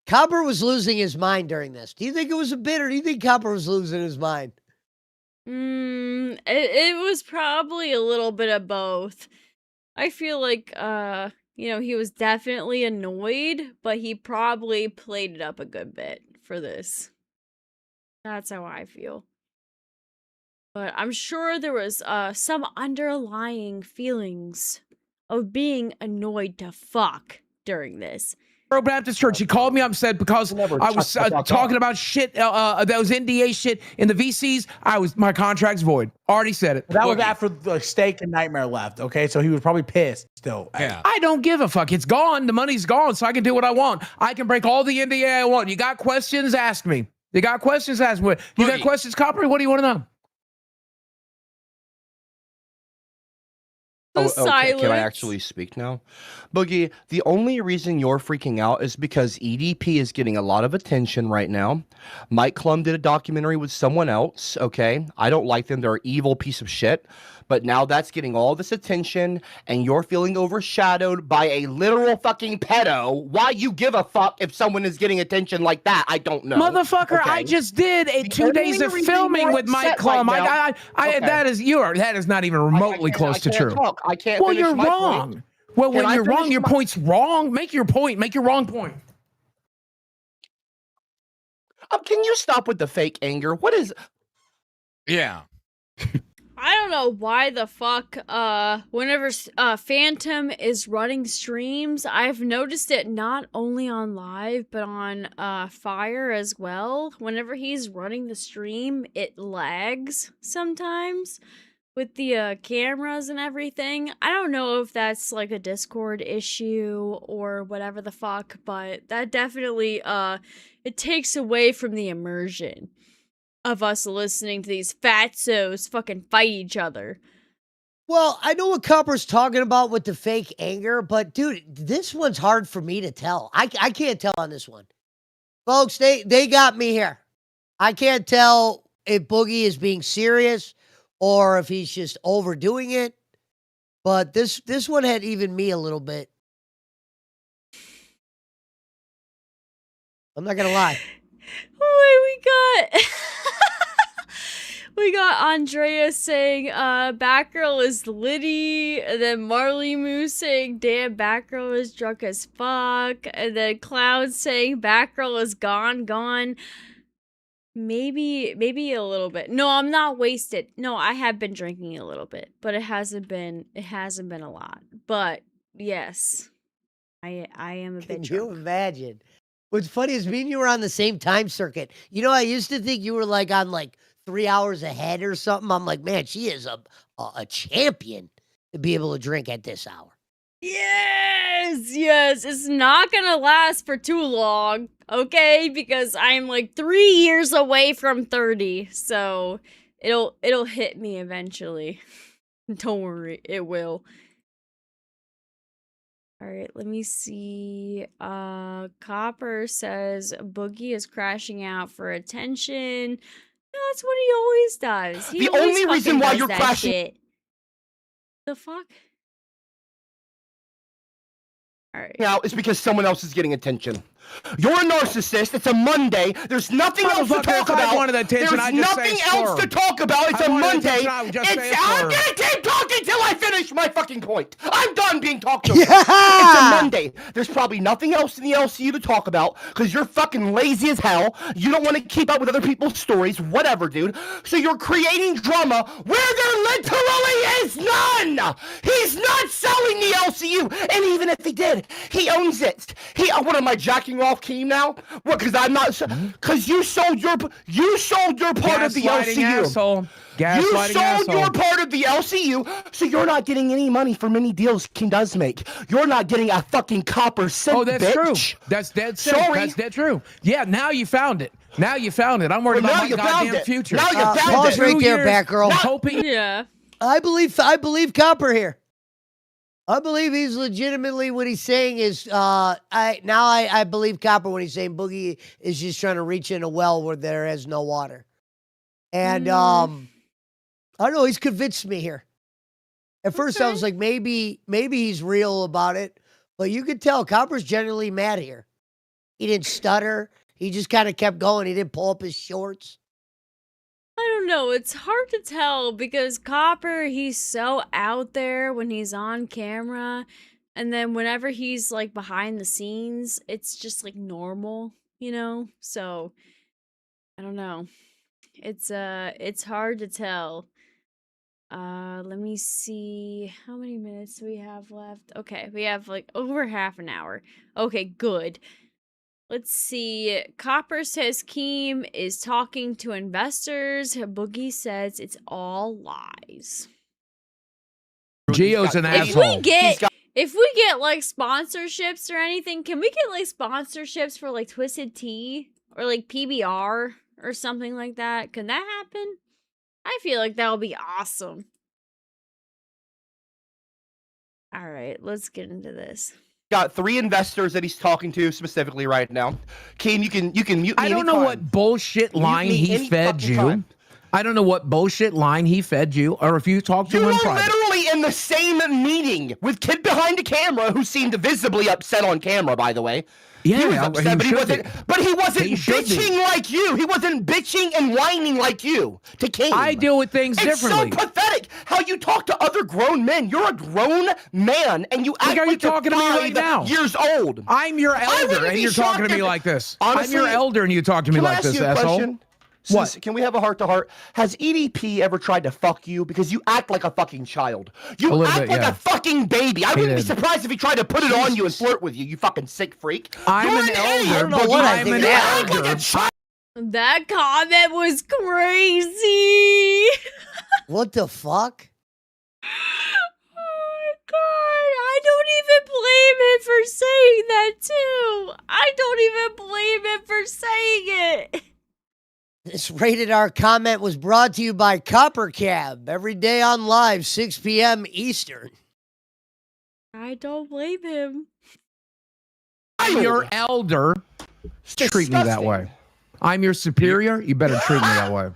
Copper was losing his mind during this. Do you think it was a bit, or do you think Copper was losing his mind? It was probably a little bit of both. I feel like, he was definitely annoyed, but he probably played it up a good bit for this. That's how I feel. But I'm sure there was some underlying feelings of being annoyed to fuck during this. Baptist Church. He called me up and said because I was talking about shit, that was NDA shit in the VCs. My contract's void. Already said it. That was after the Steak and Nightmare left. Okay, so he was probably pissed still. Yeah. I don't give a fuck. It's gone. The money's gone, so I can do what I want. I can break all the NDA I want. You got questions? Ask me. You got questions? Ask me. You got questions, Copper? What do you want to know? Okay, can I actually speak now? Boogie, the only reason you're freaking out is because EDP is getting a lot of attention right now. Mike Klum did a documentary with someone else, okay? I don't like them. They're an evil piece of shit. But now that's getting all this attention, and you're feeling overshadowed by a literal fucking pedo. Why you give a fuck if someone is getting attention like that? I don't know. Motherfucker, okay? I just did 2 days of filming with Mike Klum. That is not even remotely close to true. I can't. Well, you're wrong. Point. Well, when you're wrong, your point's wrong. Make your point. Make your wrong point. Can you stop with the fake anger? What is? Yeah. I don't know why the fuck, whenever Phantom is running streams, I've noticed it not only on live, but on Fire as well. Whenever he's running the stream, it lags sometimes with the cameras and everything. I don't know if that's like a Discord issue or whatever the fuck, but that definitely, it takes away from the immersion of us listening to these fatzos fucking fight each other. Well, I know what Copper's talking about with the fake anger, but dude, this one's hard for me to tell. I can't tell on this one. Folks, they got me here. I can't tell if Boogie is being serious or if he's just overdoing it. But this one had even me a little bit. I'm not gonna lie. Wait, we got Andrea saying Batgirl is Liddy, and then Marley Moose saying damn Batgirl is drunk as fuck, and then Cloud saying Batgirl is gone. Maybe a little bit. No, I'm not wasted. No, I have been drinking a little bit, but it hasn't been a lot. But yes, I am a bit drunk. Can you imagine? What's funny is me and you were on the same time circuit. You know, I used to think you were like on like 3 hours ahead or something. I'm like, man, she is a champion to be able to drink at this hour. Yes, it's not gonna last for too long, okay? Because I'm like 3 years away from 30, so it'll hit me eventually. Don't worry, it will. All right, let me see. Copper says Boogie is crashing out for attention. No, that's what he always does. He the always only reason fucking why does you're that crashing. shit. The fuck? All right. Now is because someone else is getting attention. You're a narcissist. It's a Monday. There's nothing else to talk about. There's nothing else to talk about. It's a Monday. I'm gonna keep talking till I finish my fucking point. I'm done being talked to. It's a Monday. There's probably nothing else in the LCU to talk about because you're fucking lazy as hell. You don't want to keep up with other people's stories. Whatever, dude. So you're creating drama where there literally is none. He's not selling the LCU, and even if he did, he owns it. What am I jacking off Keem now? What? Because I'm not. Because you sold your part of the LCU. You sold your part of the LCU, so you're not getting any money from any deals Keem does make. You're not getting a fucking copper cent. Oh, that's bitch. true. That's dead serious. That's dead true. Yeah, now you found it. Now you found it. I'm worried about my goddamn future. Now you found it. Pause right there, Batgirl. Hoping. Yeah. I believe Copper here. I believe he's legitimately what he's saying is I believe Copper when he's saying Boogie is just trying to reach in a well where there is no water. And I don't know, he's convinced me here. At first I was like maybe he's real about it, but you could tell Copper's genuinely mad here. He didn't stutter. He just kind of kept going. He didn't pull up his shorts. I don't know. It's hard to tell because Copper, he's so out there when he's on camera. And then whenever he's like behind the scenes, it's just like normal, you know? So I don't know. It's hard to tell. Let me see how many minutes we have left. Okay, we have like over half an hour. Okay, good. Let's see. Copper says Keem is talking to investors. Boogie says it's all lies. Gio's an asshole. If we get like sponsorships or anything, can we get like sponsorships for like Twisted Tea or like PBR or something like that? Can that happen? I feel like that would be awesome. All right, let's get into this. Got 3 investors that he's talking to specifically right now. Keem, you can mute me. I don't know what bullshit line he fed you. I don't know what bullshit line he fed you, or if you talked to him in private. You were literally in the same meeting with kid behind the camera who seemed visibly upset on camera, by the way. Yeah, he was upset, but he wasn't. But he wasn't bitching like you. He wasn't bitching and whining like you to Keem. I deal with things differently. It's so pathetic how you talk to other grown men. You're a grown man, and you act like you're talking to me right now. Years old. I'm your elder, and you're talking to me like this. Honestly, I'm your elder, and you talk to me like this, asshole. What? Can we have a heart-to-heart? Has EDP ever tried to fuck you? Because you act like a fucking child. You act like a fucking baby. I wouldn't be surprised if he tried to put it on you and flirt with you, you fucking sick freak. I'm an elder, but I'm an elder. That comment was crazy. What the fuck? Oh my god, I don't even blame him for saying that too. I don't even blame him for saying it. This rated R comment was brought to you by Copper Cab every day on live, 6 p.m. Eastern. I don't blame him. I'm your elder. Treat me that way. I'm your superior. You better treat me that way.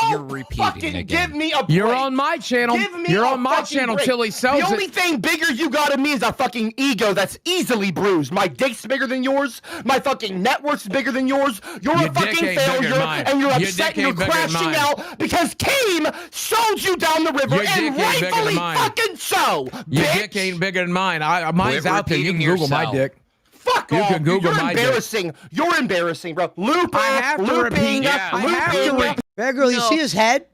You're repeating again. Give me a break. You're on my channel. You're on my channel till he sells it. The only thing bigger you got in me is a fucking ego that's easily bruised. My dick's bigger than yours. My fucking net worth's bigger than yours. You're a fucking failure, and you're upset and you're crashing out because Keem sold you down the river, and rightfully fucking so. Your dick ain't bigger than mine. Mine's out there. You can Google my dick. Fuck you off. Can Google You're my embarrassing. dick. You're embarrassing, bro. Looper. I have to repeat. Yeah. I have to repeat. Bear Girl, you see his head?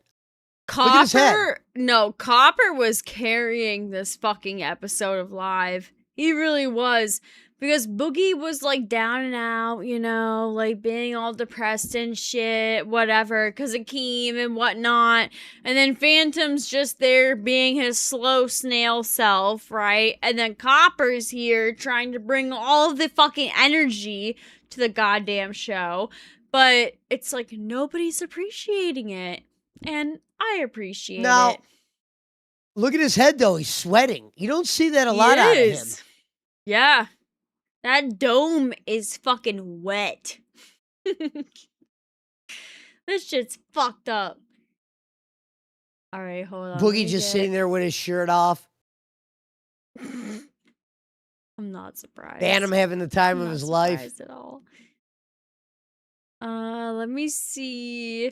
Look at his head. No, Copper was carrying this fucking episode of Live. He really was. Because Boogie was like down and out, you know, like being all depressed and shit, whatever, because of Keem and whatnot. And then Phantom's just there being his slow snail self, right? And then Copper's here trying to bring all of the fucking energy to the goddamn show. But it's like nobody's appreciating it. And I appreciate it. Look at his head, though. He's sweating. You don't see that a lot out of him. Yeah. That dome is fucking wet. This shit's fucked up. All right, hold on. Boogie just sitting there with his shirt off. I'm not surprised. Phantom having the time of his life. At all. Let me see.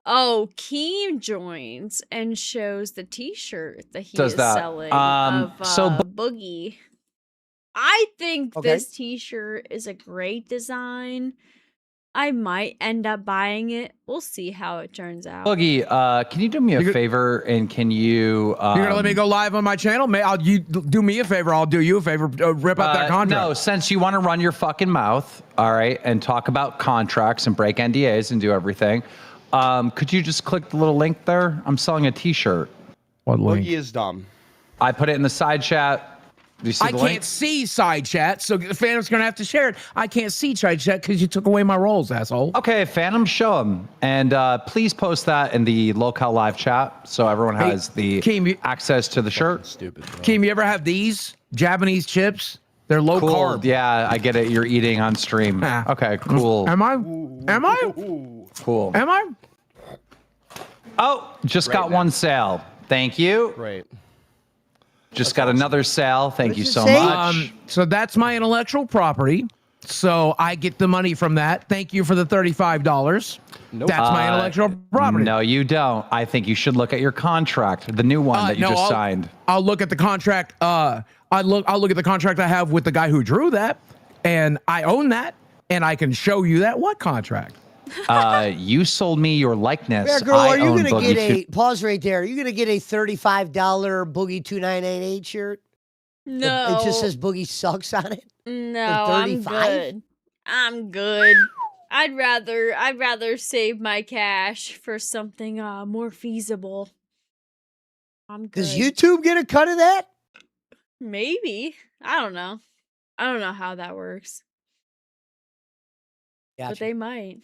Oh, Keem joins and shows the T-shirt that he is selling of Boogie. I think this T-shirt is a great design. I might end up buying it. We'll see how it turns out. Boogie, can you do me a favor and can you... You're going to let me go live on my channel? You do me a favor, I'll do you a favor. Rip out that contract. No, since you want to run your fucking mouth, all right, and talk about contracts and break NDAs and do everything, could you just click the little link there? I'm selling a T-shirt. What link? Boogie is dumb. I put it in the side chat. Do you see the link? Can't see side chat, so the Phantom's going to have to share it. I can't see side chat because you took away my roles, asshole. Okay, Phantom, show them. And please post that in the local live chat so everyone has access to the shirt. Stupid. Bro. Keem, you ever have these Japanese chips? They're low carb. Yeah, I get it. You're eating on stream. Okay, cool. Am I? Am I? Cool. Am I? Oh, just got one sale. Thank you. Great. Just got another sale. Thank you so much. So that's my intellectual property. So I get the money from that. Thank you for the $35. Nope. That's my intellectual property. No, you don't. I think you should look at your contract, the new one that you just signed. I'll look at the contract. I'll look at the contract I have with the guy who drew that, and I own that, and I can show you that. What contract? You sold me your likeness. Bear Girl, are you going to get pause right there? Are you going to get a $35 Boogie 2988 shirt? No. It just says Boogie sucks on it? No, I'm good. I'm good. I'd rather save my cash for something more feasible. I'm good. Does YouTube get a cut of that? Maybe. I don't know. I don't know how that works. Gotcha. But they might.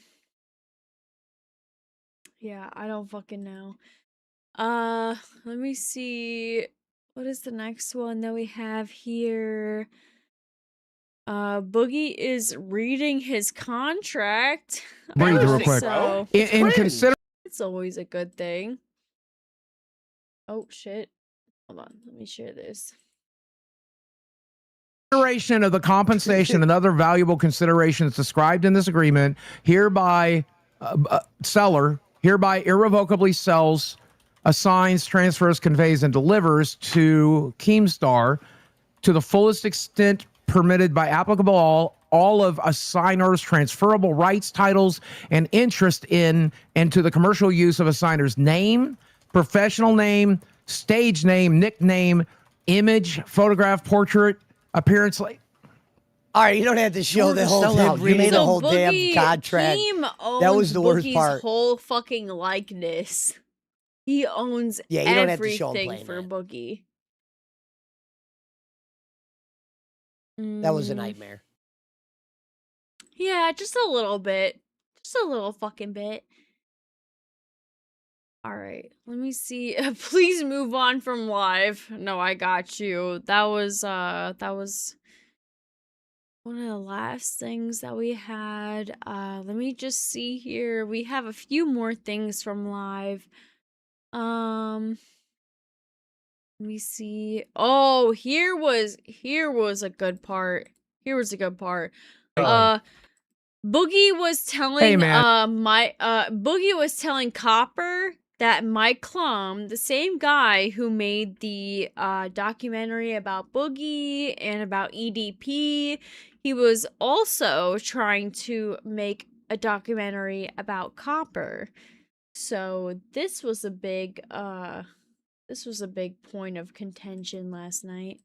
Yeah, I don't fucking know. Let me see. What is the next one that we have here? Boogie is reading his contract. Breathe real quick. So it's always a good thing. Oh shit. Hold on. Let me share this. Consideration of the compensation and other valuable considerations described in this agreement, hereby seller hereby irrevocably sells, assigns, transfers, conveys, and delivers to Keemstar to the fullest extent permitted by applicable all of a signer's transferable rights, titles, and interest in and to the commercial use of a signer's name, professional name, stage name, nickname, image, photograph, portrait, appearance. All right, you don't have to show the whole thing. You made a whole damn contract. That was the worst part. Whole fucking likeness. He owns everything for Boogie. That was a nightmare. Yeah, just a little bit. Just a little fucking bit. All right, let me see. Please move on from live. No, I got you. That was one of the last things that we had. Let me just see here. We have a few more things from live. Let me see. Oh, here was a good part. Here was a good part. Boogie was telling Boogie was telling Copper that Mike Klum, the same guy who made the documentary about Boogie and about EDP, he was also trying to make a documentary about Copper. So this was a big point of contention last night.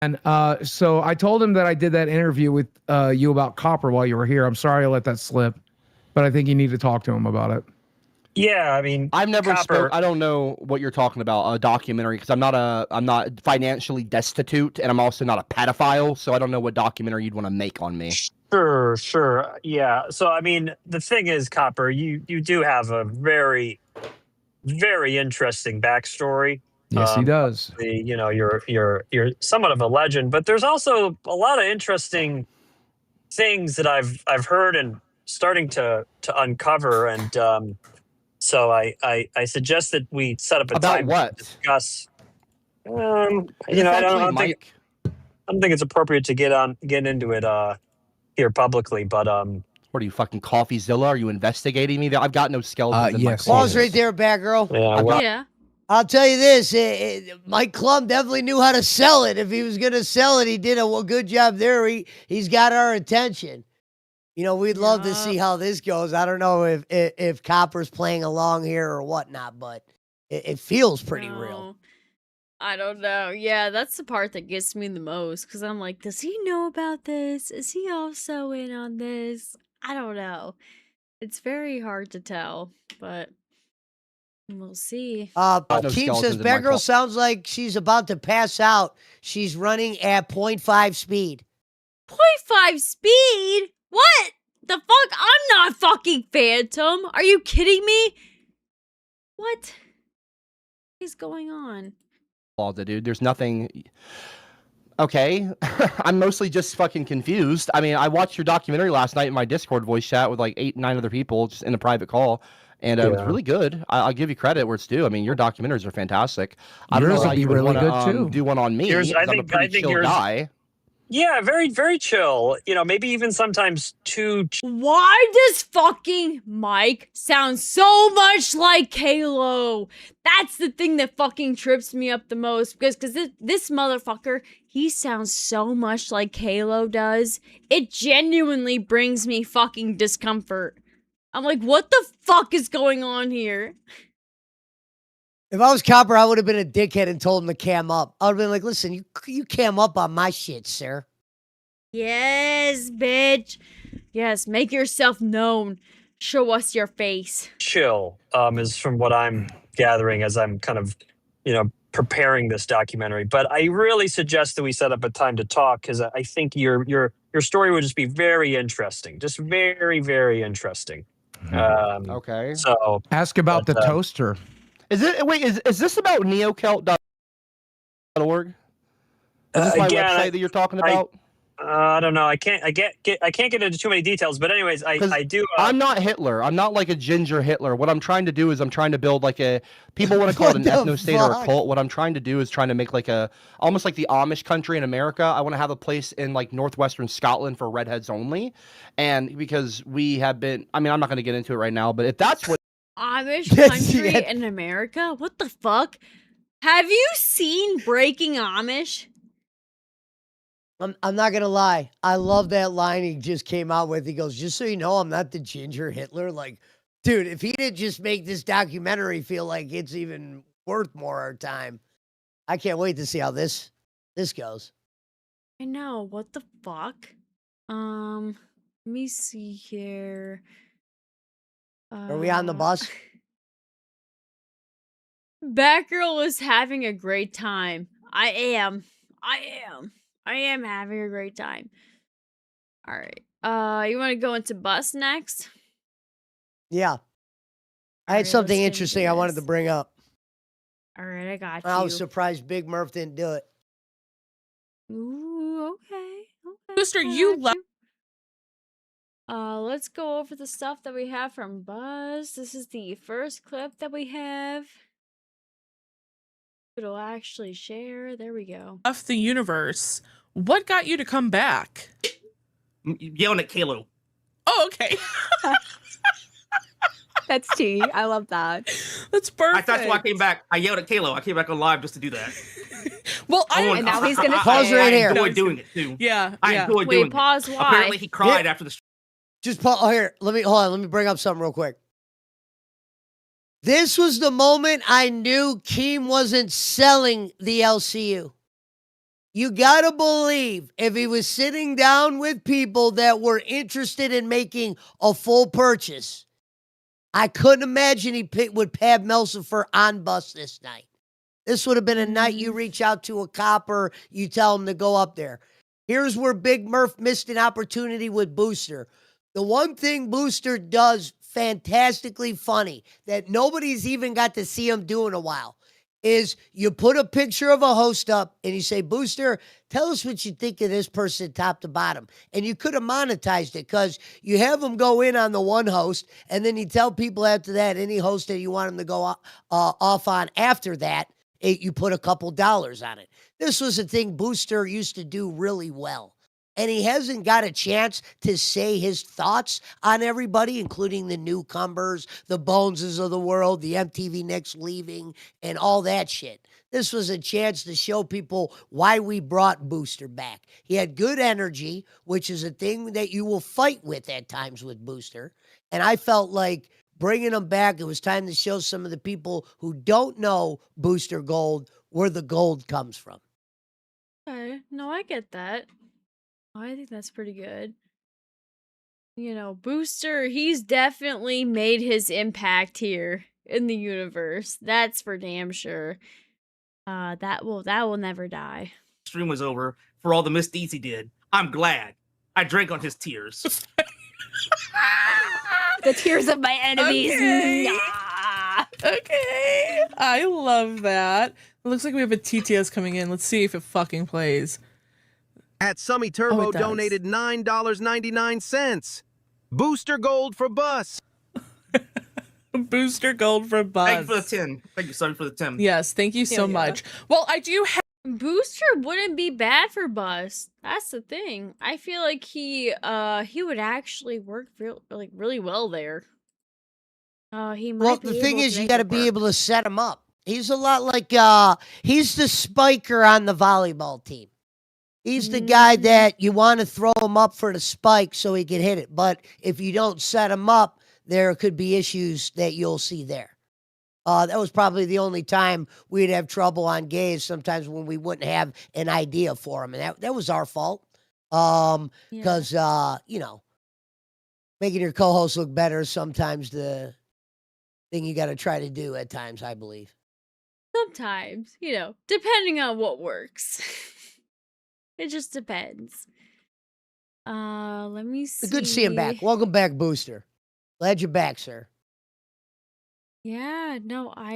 And so I told him that I did that interview with you about Copper while you were here. I'm sorry I let that slip, but I think you need to talk to him about it. Yeah, I mean, I've never spoke. I don't know what you're talking about, a documentary, because I'm not financially destitute, and I'm also not a pedophile, so I don't know what documentary you'd want to make on me. Sure. Yeah. So I mean, the thing is, Copper, you do have a very, very interesting backstory. Yes, he does. You know, you're somewhat of a legend, but there's also a lot of interesting things that I've heard and starting to uncover, and so I suggest that we set up a time to discuss. You know, I don't think it's appropriate to get into it here publicly, but What are you, fucking CoffeeZilla? Are you investigating me? I've got no skeletons in my closet. Pause right there, bad girl. Yeah. I'll tell you this, Mike Klum definitely knew how to sell it. If he was going to sell it, he did a good job there. He's got our attention. You know, we'd love to see how this goes. I don't know if Copper's playing along here or whatnot, but it feels pretty real. I don't know. Yeah, that's the part that gets me the most, because I'm like, does he know about this? Is he also in on this? I don't know. It's very hard to tell, but we'll see. Keem says, Bad Girl sounds like she's about to pass out. She's running at 0.5 speed. 0.5 speed? What the fuck? I'm not fucking Phantom. Are you kidding me? What is going on? Dude, there's nothing. Okay, I'm mostly just fucking confused. I mean, I watched your documentary last night in my Discord voice chat with like 8-9 other people just in a private call, and it was really good. I'll give you credit where it's due. I mean, your documentaries are fantastic. I don't know how you would want to do one on me. I think yours. Guy. Yeah, very, very chill. You know, maybe even sometimes too. Why does fucking Mike sound so much like Kalo? That's the thing that fucking trips me up the most because this motherfucker, he sounds so much like Kalo does. It genuinely brings me fucking discomfort. I'm like, what the fuck is going on here? If I was Copper, I would have been a dickhead and told him to cam up. I would have been like, listen, you cam up on my shit, sir. Yes, bitch. Yes, make yourself known. Show us your face. Chill, is from what I'm gathering as I'm kind of, preparing this documentary. But I really suggest that we set up a time to talk because I think your story would just be very interesting. Just very, very interesting. Okay. So ask about the toaster. Is this about neocelt.org? Is this my website that you're talking about? I don't know. I can't get into too many details, but anyways, I do. I'm not Hitler. I'm not like a ginger Hitler. What I'm trying to do is I'm trying to build like a. People want to call it an ethno-state or a cult. What I'm trying to do is trying to make like almost like the Amish country in America. I want to have a place in like northwestern Scotland for redheads only, and because we have been. I mean, I'm not going to get into it right now, but if that's what Amish country in America, what the fuck? Have you seen Breaking Amish? I'm not gonna lie. I love that line he just came out with. He goes, "Just so you know, I'm not the ginger Hitler." Like, dude, if he didn't just make this documentary feel like it's even worth more our time, I can't wait to see how this goes. I know. What the fuck? Let me see here. Are we on the bus? Batgirl is having a great time. I am having a great time. All right. You want to go into bus next? Yeah. I had something interesting I wanted to bring up. All right, I got you. I was surprised Big Murph didn't do it. Ooh, okay. Booster, you love. Let's go over the stuff that we have from Buzz. This is the first clip that we have. It'll actually share. There we go. Off the universe. What got you to come back? Yelling at Kalo. Oh, okay. That's tea. I love that. That's perfect. That's why I came back. I yelled at Kalo. I came back on live just to do that. Well, and now he's gonna pause right here. I enjoy doing it too. Yeah, I enjoy doing it. Pause. Why? Apparently, he cried after the. Just pause. Oh, here. Let me bring up something real quick. This was the moment I knew Keem wasn't selling the LCU. You gotta believe if he was sitting down with people that were interested in making a full purchase, I couldn't imagine he would pad Melsifer on bus this night. This would have been a night you reach out to a copper, you tell him to go up there. Here's where Big Murph missed an opportunity with Booster. The one thing Booster does fantastically funny that nobody's even got to see him do in a while is you put a picture of a host up and you say, Booster, tell us what you think of this person top to bottom. And you could have monetized it because you have them go in on the one host and then you tell people after that, any host that you want them to go off on after that, you put a couple dollars on it. This was a thing Booster used to do really well. And he hasn't got a chance to say his thoughts on everybody, including the newcomers, the Boneses of the world, the MTV Next leaving, and all that shit. This was a chance to show people why we brought Booster back. He had good energy, which is a thing that you will fight with at times with Booster. And I felt like bringing him back, it was time to show some of the people who don't know Booster Gold where the gold comes from. Okay, no, I get that. I think that's pretty good. You know, Booster, he's definitely made his impact here in the universe. That's for damn sure. That will never die. Stream was over for all the misdeeds he did. I'm glad. I drank on his tears. The tears of my enemies. Okay. Okay. I love that. It looks like we have a TTS coming in. Let's see if it fucking plays. At Summy Turbo donated $9.99. Booster Gold for bus. Booster Gold for bus. Thank you for the 10. Thank you, Summy, for the 10. Yes, thank you so much. Well, I do have Booster wouldn't be bad for Bus. That's the thing. I feel like he would actually work really well there. He might Well, be the thing able is, to you make got to it be work. able to set him up. He's a lot like he's the spiker on the volleyball team. He's the guy that you want to throw him up for the spike so he can hit it. But if you don't set him up, there could be issues that you'll see there. That was probably the only time we'd have trouble on gays, sometimes when we wouldn't have an idea for him. And that was our fault. Because, you know, making your co-host look better is sometimes the thing you got to try to do at times, I believe. Sometimes, you know, depending on what works. It just depends. Let me see. Good to see him back. Welcome back, Booster. Glad you're back, sir. Yeah, no, I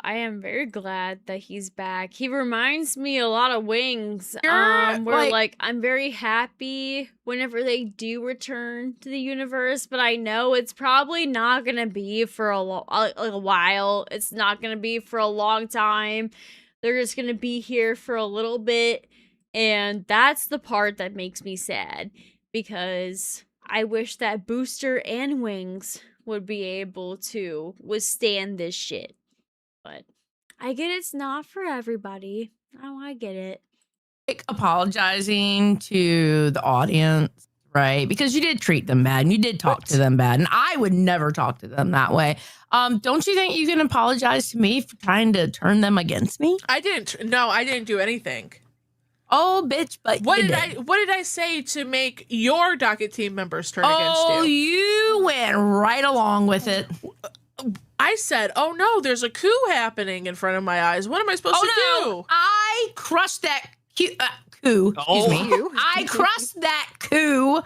am very glad that he's back. He reminds me a lot of Wings. Where like I'm very happy whenever they do return to the universe, but I know it's probably not gonna be for a while. It's not gonna be for a long time. They're just gonna be here for a little bit, and that's the part that makes me sad because I wish that Booster and Wings would be able to withstand this shit. But I get it's not for everybody. Oh, I get it. Like apologizing to the audience, right? Because you did treat them bad and you did talk to them bad. And I would never talk to them that way. Don't you think you can apologize to me for trying to turn them against me? I didn't do anything. Oh, bitch, but what did I say to make your docket team members turn against you? Oh, you went right along with it. I said, "Oh no, there's a coup happening in front of my eyes. What am I supposed to do?" I crushed that coup. Excuse me. I crushed that coup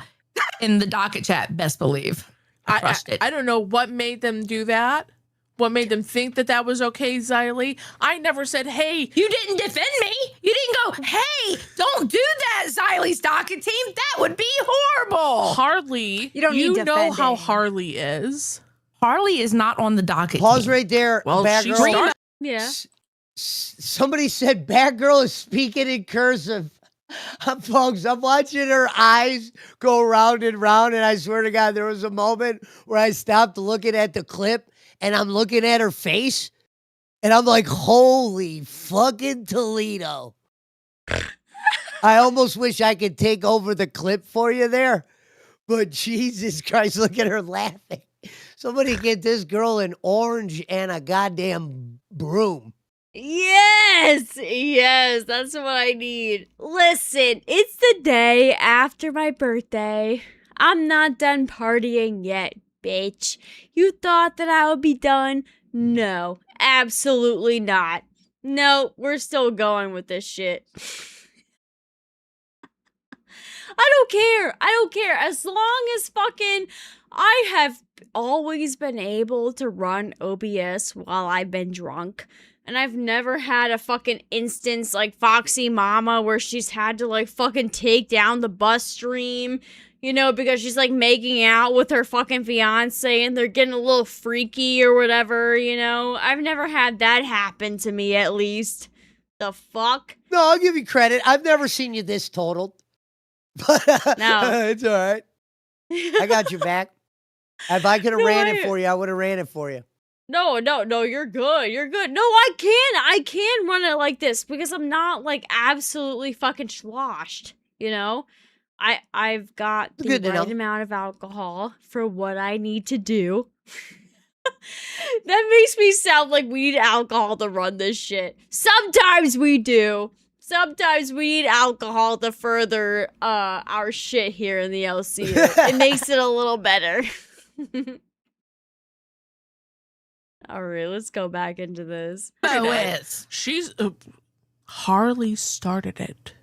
in the docket chat. Best believe. I crushed it. I don't know what made them do that. What made them think that was okay, Xylee? I never said, hey. You didn't defend me. You didn't go, hey, don't do that, Xylee's docket team. That would be horrible. Harley. You know how Harley is. Harley is not on the docket Pause team. right there. Well, Batgirl. Yeah. Somebody said Batgirl is speaking in cursive. Folks, I'm watching her eyes go round and round, and I swear to God, there was a moment where I stopped looking at the clip, and I'm looking at her face, and I'm like, holy fucking Toledo. I almost wish I could take over the clip for you there, but Jesus Christ, look at her laughing. Somebody get this girl an orange and a goddamn broom. Yes, that's what I need. Listen, it's the day after my birthday. I'm not done partying yet, bitch. You thought that I would be done? No, absolutely not. No, we're still going with this shit. I don't care. As long as fucking I have always been able to run OBS while I've been drunk. And I've never had a fucking instance like Foxy Mama where she's had to like fucking take down the bus stream, you know, because she's like making out with her fucking fiance and they're getting a little freaky or whatever, you know. I've never had that happen to me, at least. The fuck? No, I'll give you credit. I've never seen you this totaled. But No. It's all right. I got you back. If I could have ran it for you, I would have ran it for you. No, you're good. No, I can run it like this because I'm not like absolutely fucking sloshed, you know? I've got the right amount of alcohol for what I need to do. That makes me sound like we need alcohol to run this shit. Sometimes we do. Sometimes we need alcohol to further our shit here in the LCU. It makes it a little better. All right, let's go back into this. She's Harley started it.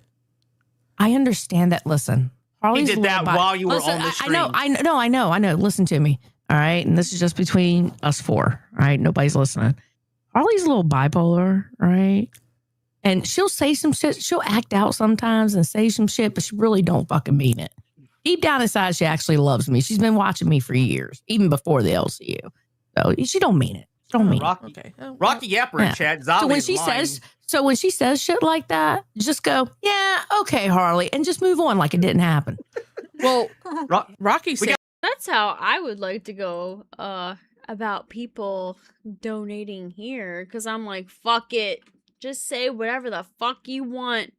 I understand that. Listen, Harley's did that while you were on the stream. I know. Listen to me. All right. And this is just between us four. All right. Nobody's listening. Harley's a little bipolar. Right. And she'll say some shit. She'll act out sometimes and say some shit, but she really don't fucking mean it. Deep down inside, she actually loves me. She's been watching me for years, even before the LCU. So she don't mean it. on me. Rocky Yapper in Yeah. chat. So when Zali's she lying. says shit like that, just go, yeah, okay, Harley, and just move on like it didn't happen. Well, Rocky said That's how I would like to go about people donating here, because I'm like, fuck it. Just say whatever the fuck you want.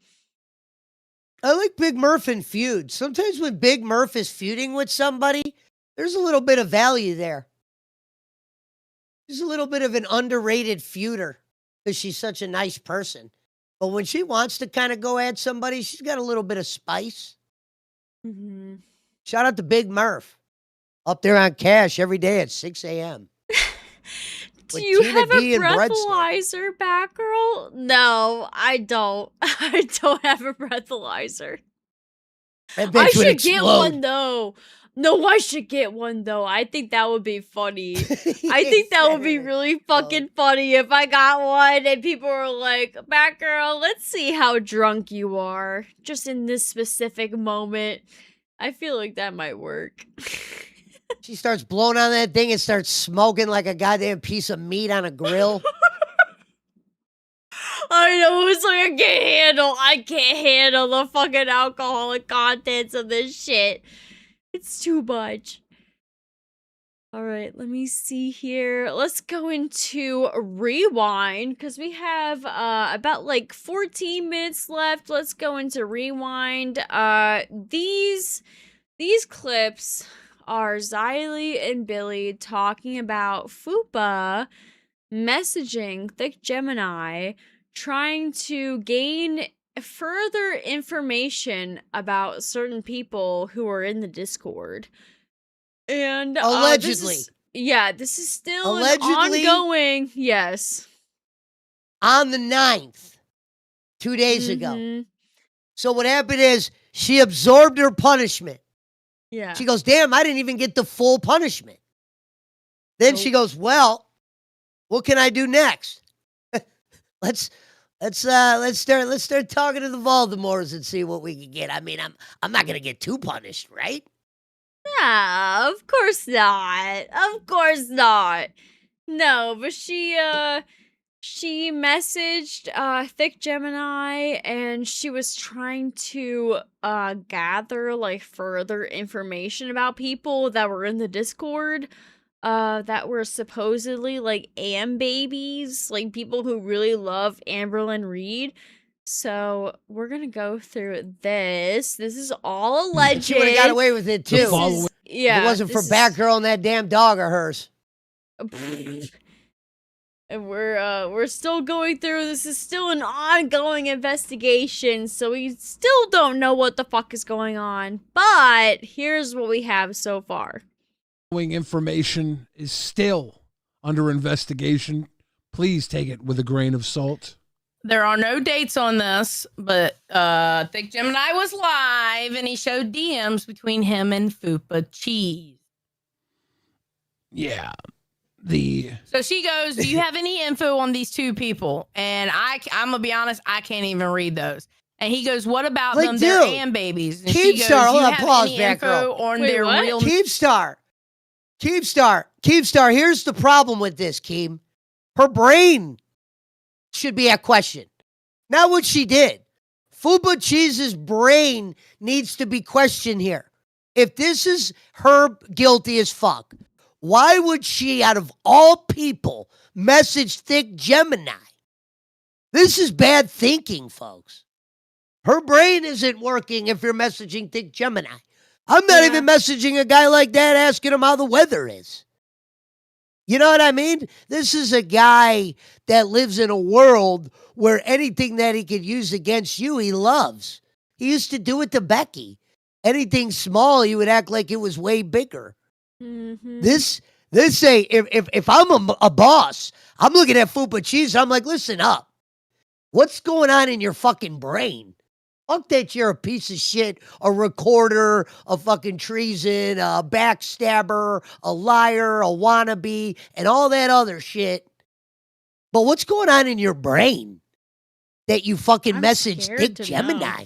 I like Big Murph in feuds. Sometimes when Big Murph is feuding with somebody, there's a little bit of value there. She's a little bit of an underrated feuder because she's such a nice person. But when she wants to kind of go at somebody, she's got a little bit of spice. Mm-hmm. Shout out to Big Murph. Up there on Cash every day at 6 a.m. Do you have a breathalyzer, Batgirl? No, I don't. I don't have a breathalyzer. I should get one though. No, I should get one though. I think that would be funny. I think that would be really fucking funny if I got one and people were like, Batgirl, let's see how drunk you are. Just in this specific moment. I feel like that might work. She starts blowing on that thing and starts smoking like a goddamn piece of meat on a grill. I know, it's like I can't handle the fucking alcoholic contents of this shit. It's too much. All right, let me see here. Let's go into rewind because we have about like 14 minutes left. Let's go into rewind. These clips are Xylee and Billy talking about Fupa messaging Thick Gemini, trying to gain further information about certain people who are in the Discord. And allegedly. This is still allegedly ongoing. Yes. On the 9th, 2 days ago. So what happened is she absorbed her punishment. Yeah. She goes, damn, I didn't even get the full punishment. Then she goes, well, what can I do next? Let's start talking to the Voldemorts and see what we can get. I mean, I'm not gonna get too punished, right? No, of course not. Of course not. No, but she messaged Thick Gemini and she was trying to gather like further information about people that were in the Discord that were supposedly like Am babies, like people who really love Amberlynn Reed. So we're gonna go through this. This is all alleged. She would have got away with it too. If it wasn't for Batgirl and that damn dog of hers. And we're still going through. This is still an ongoing investigation, so we still don't know what the fuck is going on. But here's what we have so far. Information is still under investigation. Please take it with a grain of salt. There are no dates on this, but Thick Gemini was live and he showed DMs between him and Fupa Cheese. Yeah. So she goes, do you have any info on these two people? And I'm going to be honest, I can't even read those. And he goes, what about them? They're Am babies. And she goes, Keepstar, do you hold on, have pause, any Batgirl. info on their real... Keepstar. Here's the problem with this, Keem. Her brain should be at question. Not what she did. Fupa Cheese's brain needs to be questioned here. If this is her guilty as fuck, why would she, out of all people, message Thick Gemini? This is bad thinking, folks. Her brain isn't working if you're messaging Thick Gemini. I'm not even messaging a guy like that asking him how the weather is. You know what I mean? This is a guy that lives in a world where anything that he could use against you, he loves. He used to do it to Becky. Anything small, he would act like it was way bigger. This if I'm a boss, I'm looking at Fupa Cheese, I'm like, listen up. What's going on in your fucking brain? Fuck that you're a piece of shit, a recorder, a fucking treason, a backstabber, a liar, a wannabe, and all that other shit. But what's going on in your brain that you fucking message Thick Gemini?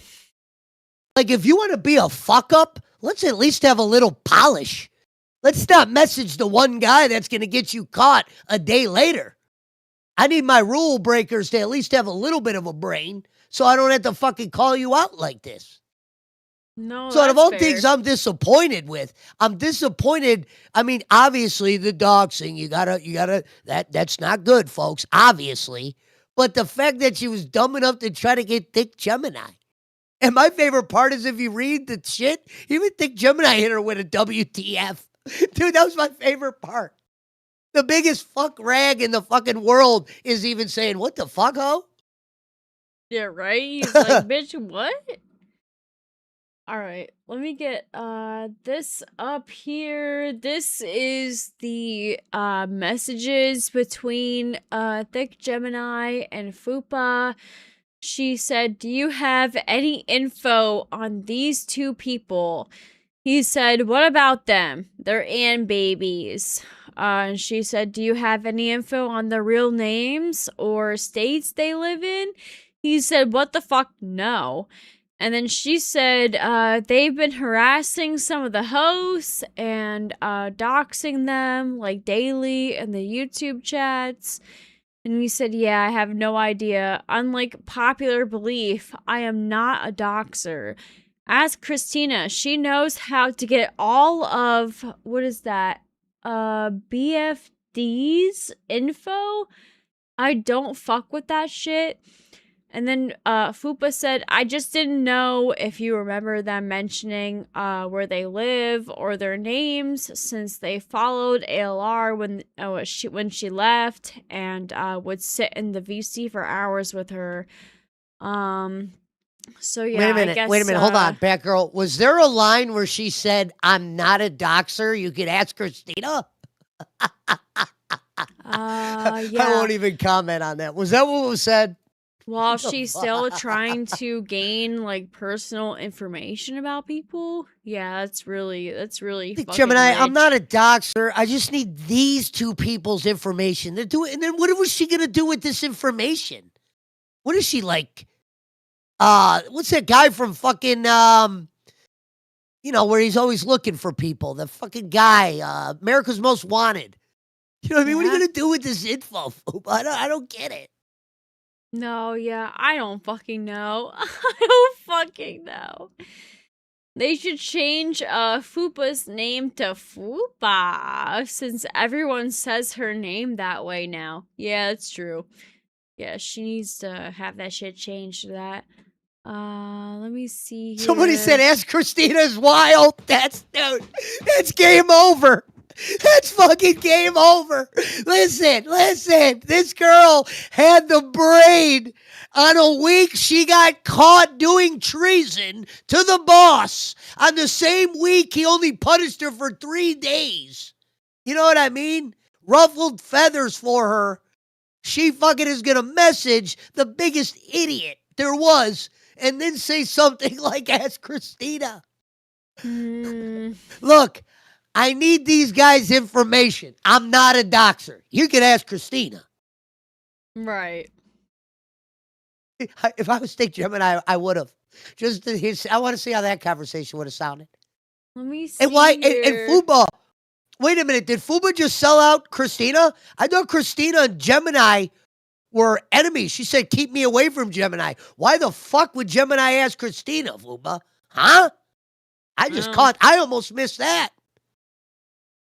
Like, if you want to be a fuck up, let's at least have a little polish. Let's not message the one guy that's going to get you caught a day later. I need my rule breakers to at least have a little bit of a brain so I don't have to fucking call you out like this. No, So out of that's all fair. things I'm disappointed with, I'm disappointed. I mean, obviously the doxing, you gotta, that's not good, folks, obviously. But the fact that she was dumb enough to try to get Thick Gemini. And my favorite part is if you read the shit, even Thick Gemini hit her with a WTF. Dude, that was my favorite part. The biggest fuck rag in the fucking world is even saying, what the fuck, ho? Yeah, right? He's like, bitch, what? All right, let me get this up here. This is the messages between Thick Gemini and Fupa. She said, "Do you have any info on these two people?" He said, "What about them? They're Ann babies." And she said, "Do you have any info on the real names or states they live in?" He said, "What the fuck? No." And then she said, they've been harassing some of the hosts and doxing them like daily in the YouTube chats. And he said, "Yeah, I have no idea. Unlike popular belief, I am not a doxer. Ask Christina. She knows how to get all of, what is that? BFD's info. I don't fuck with that shit." And then Fupa said, "I just didn't know if you remember them mentioning where they live or their names, since they followed ALR when she left and would sit in the VC for hours with her." So yeah, Wait a minute. I guess, Hold on, Batgirl. Was there a line where she said, "I'm not a doxer"? You could ask Christina. Yeah. I won't even comment on that. Was that what was said? While she's still trying to gain like personal information about people. Yeah, that's really fucking Gemini, rich. I'm not a doxer. I just need these two people's information. They're doing, and then what was she gonna do with this information? What is she like? What's that guy from fucking where he's always looking for people? The fucking guy, America's Most Wanted. You know what I mean? What are you gonna do with this info? I don't get it. No, yeah, I don't fucking know. I don't fucking know. They should change Fupa's name to Fupa, since everyone says her name that way now. Yeah, that's true. Yeah, she needs to have that shit changed to that. Let me see here. Somebody said, "Ask Christina is wild." That's game over. That's fucking game over. Listen. This girl had the brain on a week she got caught doing treason to the boss. On the same week, he only punished her for 3 days. You know what I mean? Ruffled feathers for her. She fucking is going to message the biggest idiot there was and then say something like, "Ask Christina." Look, I need these guys' information. I'm not a doxer. You can ask Christina. Right. If I was Thick Gemini, I would have. I want to see how that conversation would have sounded. Let me see. And why? And Fuba. Wait a minute. Did Fuba just sell out Christina? I thought Christina and Gemini were enemies. She said, "Keep me away from Gemini." Why the fuck would Gemini ask Christina, Fuba? Huh? I almost missed that.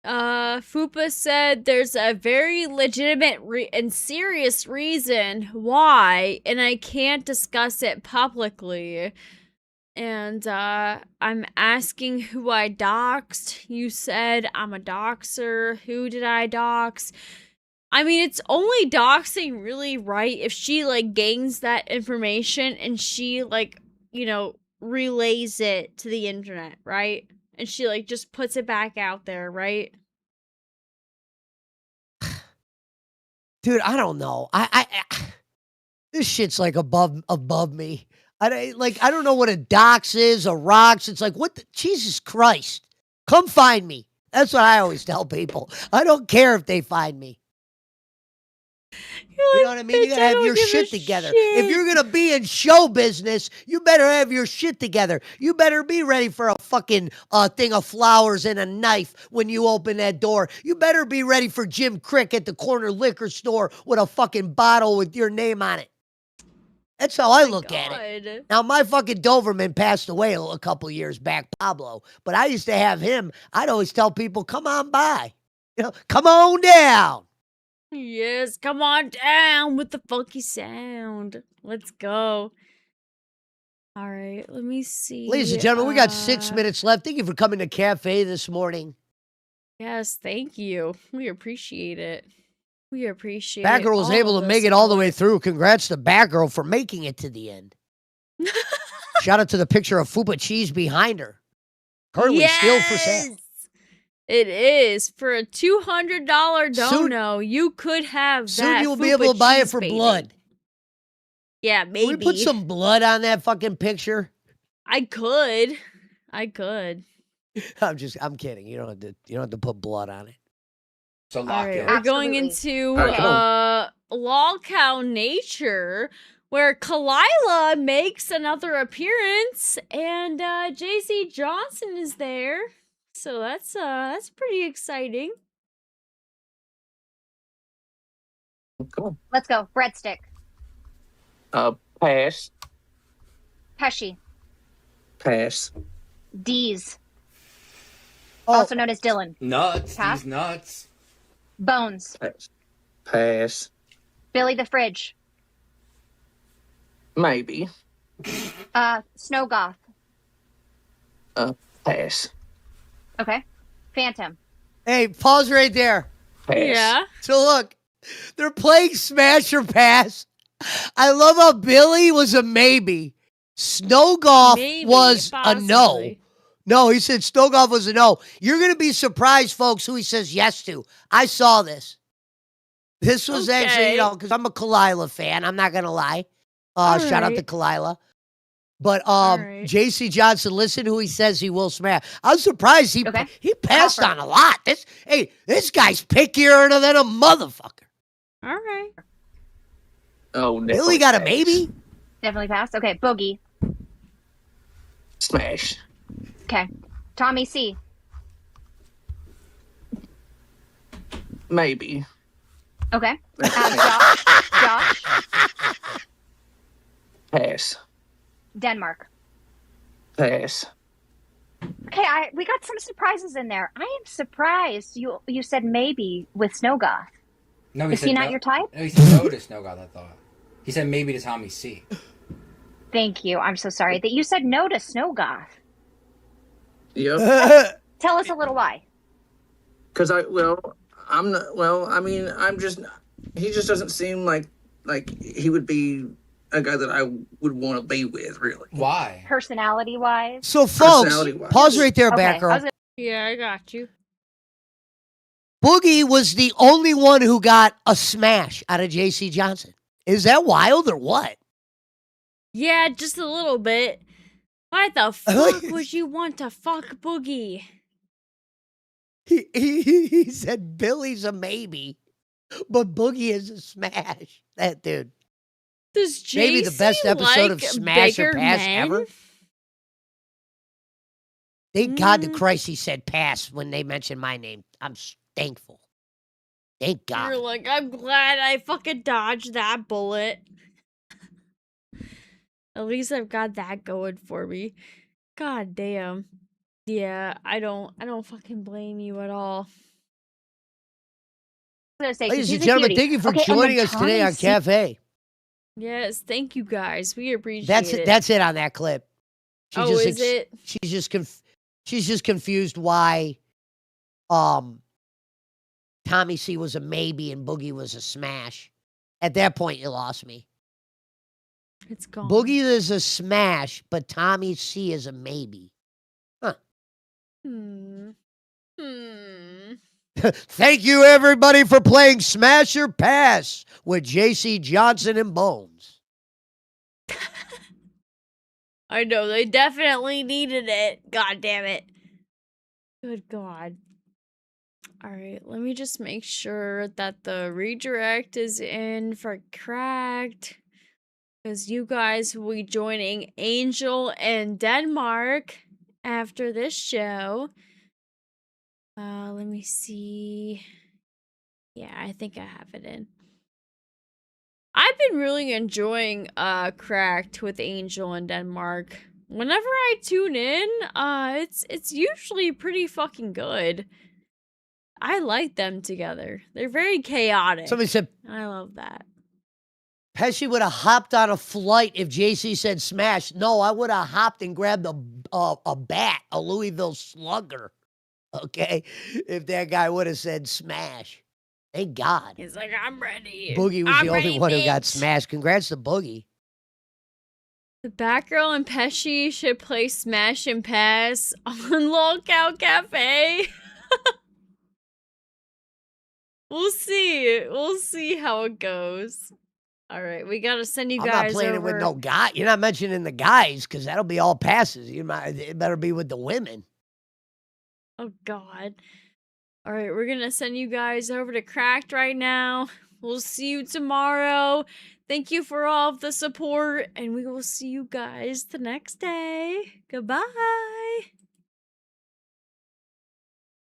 Fupa said there's a very legitimate and serious reason why, and I can't discuss it publicly. And I'm asking who I doxed. You said I'm a doxer. Who did I dox? I mean, it's only doxing really, right, if she like gains that information and she like, relays it to the internet, right? And she like just puts it back out there, right? Dude, I don't know. I this shit's like above me. I don't know what a dox is, a rocks. It's like, what Jesus Christ. Come find me. That's what I always tell people. I don't care if they find me. You know what I mean? You gotta have your shit together. If you're gonna be in show business, you better have your shit together. You better be ready for a fucking thing of flowers and a knife when you open that door. You better be ready for Jim Crick at the corner liquor store with a fucking bottle with your name on it. That's how I look at it. Now, my fucking Doberman passed away a couple years back, Pablo, but I used to have him. I'd always tell people, come on by. You know, come on down. Yes, come on down with the funky sound. Let's go. All right, let me see. Ladies and gentlemen, we got 6 minutes left. Thank you for coming to Cafe this morning. Yes, thank you. We appreciate it. We appreciate Batgirl was all able of to the make it all the way support. through. Congrats to Batgirl for making it to the end. Shout out to the picture of Fupa Cheese behind her. Currently still for sale. It is for a $200 dono. You could have Soon that. you will be Fupa able to buy it cheese, for baby. blood. Yeah, Can maybe. we put some blood on that fucking picture? I could. I'm kidding. You don't have to put blood on it. So All right, we're going into Lolcow Nature, where Kalila makes another appearance, and JC Johnson is there. So that's pretty exciting. Cool. Let's go. Breadstick. Pass. Pesci. Pass. D's. Also known as Dylan. Nuts. Pass. These nuts. Bones. Pass. Pass. Billy the Fridge. Maybe. Snow Goth. Pass. Okay. Phantom. Hey, pause right there. Pass. Yeah. So look, they're playing Smash or Pass. I love how Billy was a maybe. Snowgolf was a no. possibly. No, he said Snowgolf was a no. You're going to be surprised, folks, who he says yes to. I saw this. This was actually, because I'm a Kalila fan. I'm not going to lie. Shout out to Kalila. But JC Johnson, listen who he says he will smash. I was surprised he passed on a lot. This guy's pickier than a motherfucker. All right. Oh, Billy got a maybe? Definitely pass. Okay. Boogie. Smash. Okay. Tommy C. Maybe. Okay. Josh. Pass. Denmark. Pass. Okay, we got some surprises in there. I am surprised you said maybe with Snowgoth. No, he Is said he not no. your type? No, he said no to Snowgoth, I thought. He said maybe to Tommy C. Thank you. I'm so sorry that you said no to Snowgoth. Yep. Tell us a little why. Because I'm not. Well, I mean, he just doesn't seem like he would be a guy that I would want to be with, really. Why? Personality wise. So, folks, pause right there, Batgirl. Yeah, I got you. Boogie was the only one who got a smash out of JC Johnson. Is that wild or what? Yeah, just a little bit. Why the fuck would you want to fuck Boogie? He said Billy's a but Boogie is a smash. That dude. Does JC maybe the best episode of like Smash or bigger Pass men? ever. Thank God to Christ he said pass when they mentioned my name. I'm thankful. Thank God. You're like, I'm glad I fucking dodged that bullet. At least I've got that going for me. God damn. Yeah, I don't fucking blame you at all. Ladies and gentlemen, thank you for joining us today on Cafe. Yes, thank you guys. We appreciate it. That's it on that clip. Is it? She's just confused why Tommy C was a maybe and Boogie was a smash. At that point, you lost me. It's gone. Boogie is a smash, but Tommy C is a maybe. Huh. Thank you, everybody, for playing Smash or Pass with JC Johnson and Bones. I know, they definitely needed it. God damn it. Good God. All right, let me just make sure that the redirect is in for Cracked. Because you guys will be joining Angel and Denmark after this show. Let me see. Yeah, I think I have it in. I've been really enjoying Cracked with Angel and Denmark. Whenever I tune in, it's usually pretty fucking good. I like them together. They're very chaotic. Somebody said, I love that. Pesci would have hopped on a flight if JC said smash. No, I would have hopped and grabbed a bat, a Louisville Slugger. Okay? If that guy would have said smash. Thank God. He's like, I'm ready. Boogie was I'm the only ready, one who got bitch. smashed. Congrats to Boogie. The Batgirl and Pesci should play Smash and Pass on Lolcow Cafe. We'll see. We'll see how it goes. All right, we gotta send you I'm guys not playing over. it with no guy. You're not mentioning the guys because that'll be all passes. It better be with the women. Oh God. All right, we're gonna send you guys over to Cracked right now. We'll see you tomorrow. Thank you for all of the support, and we will see you guys the next day. Goodbye.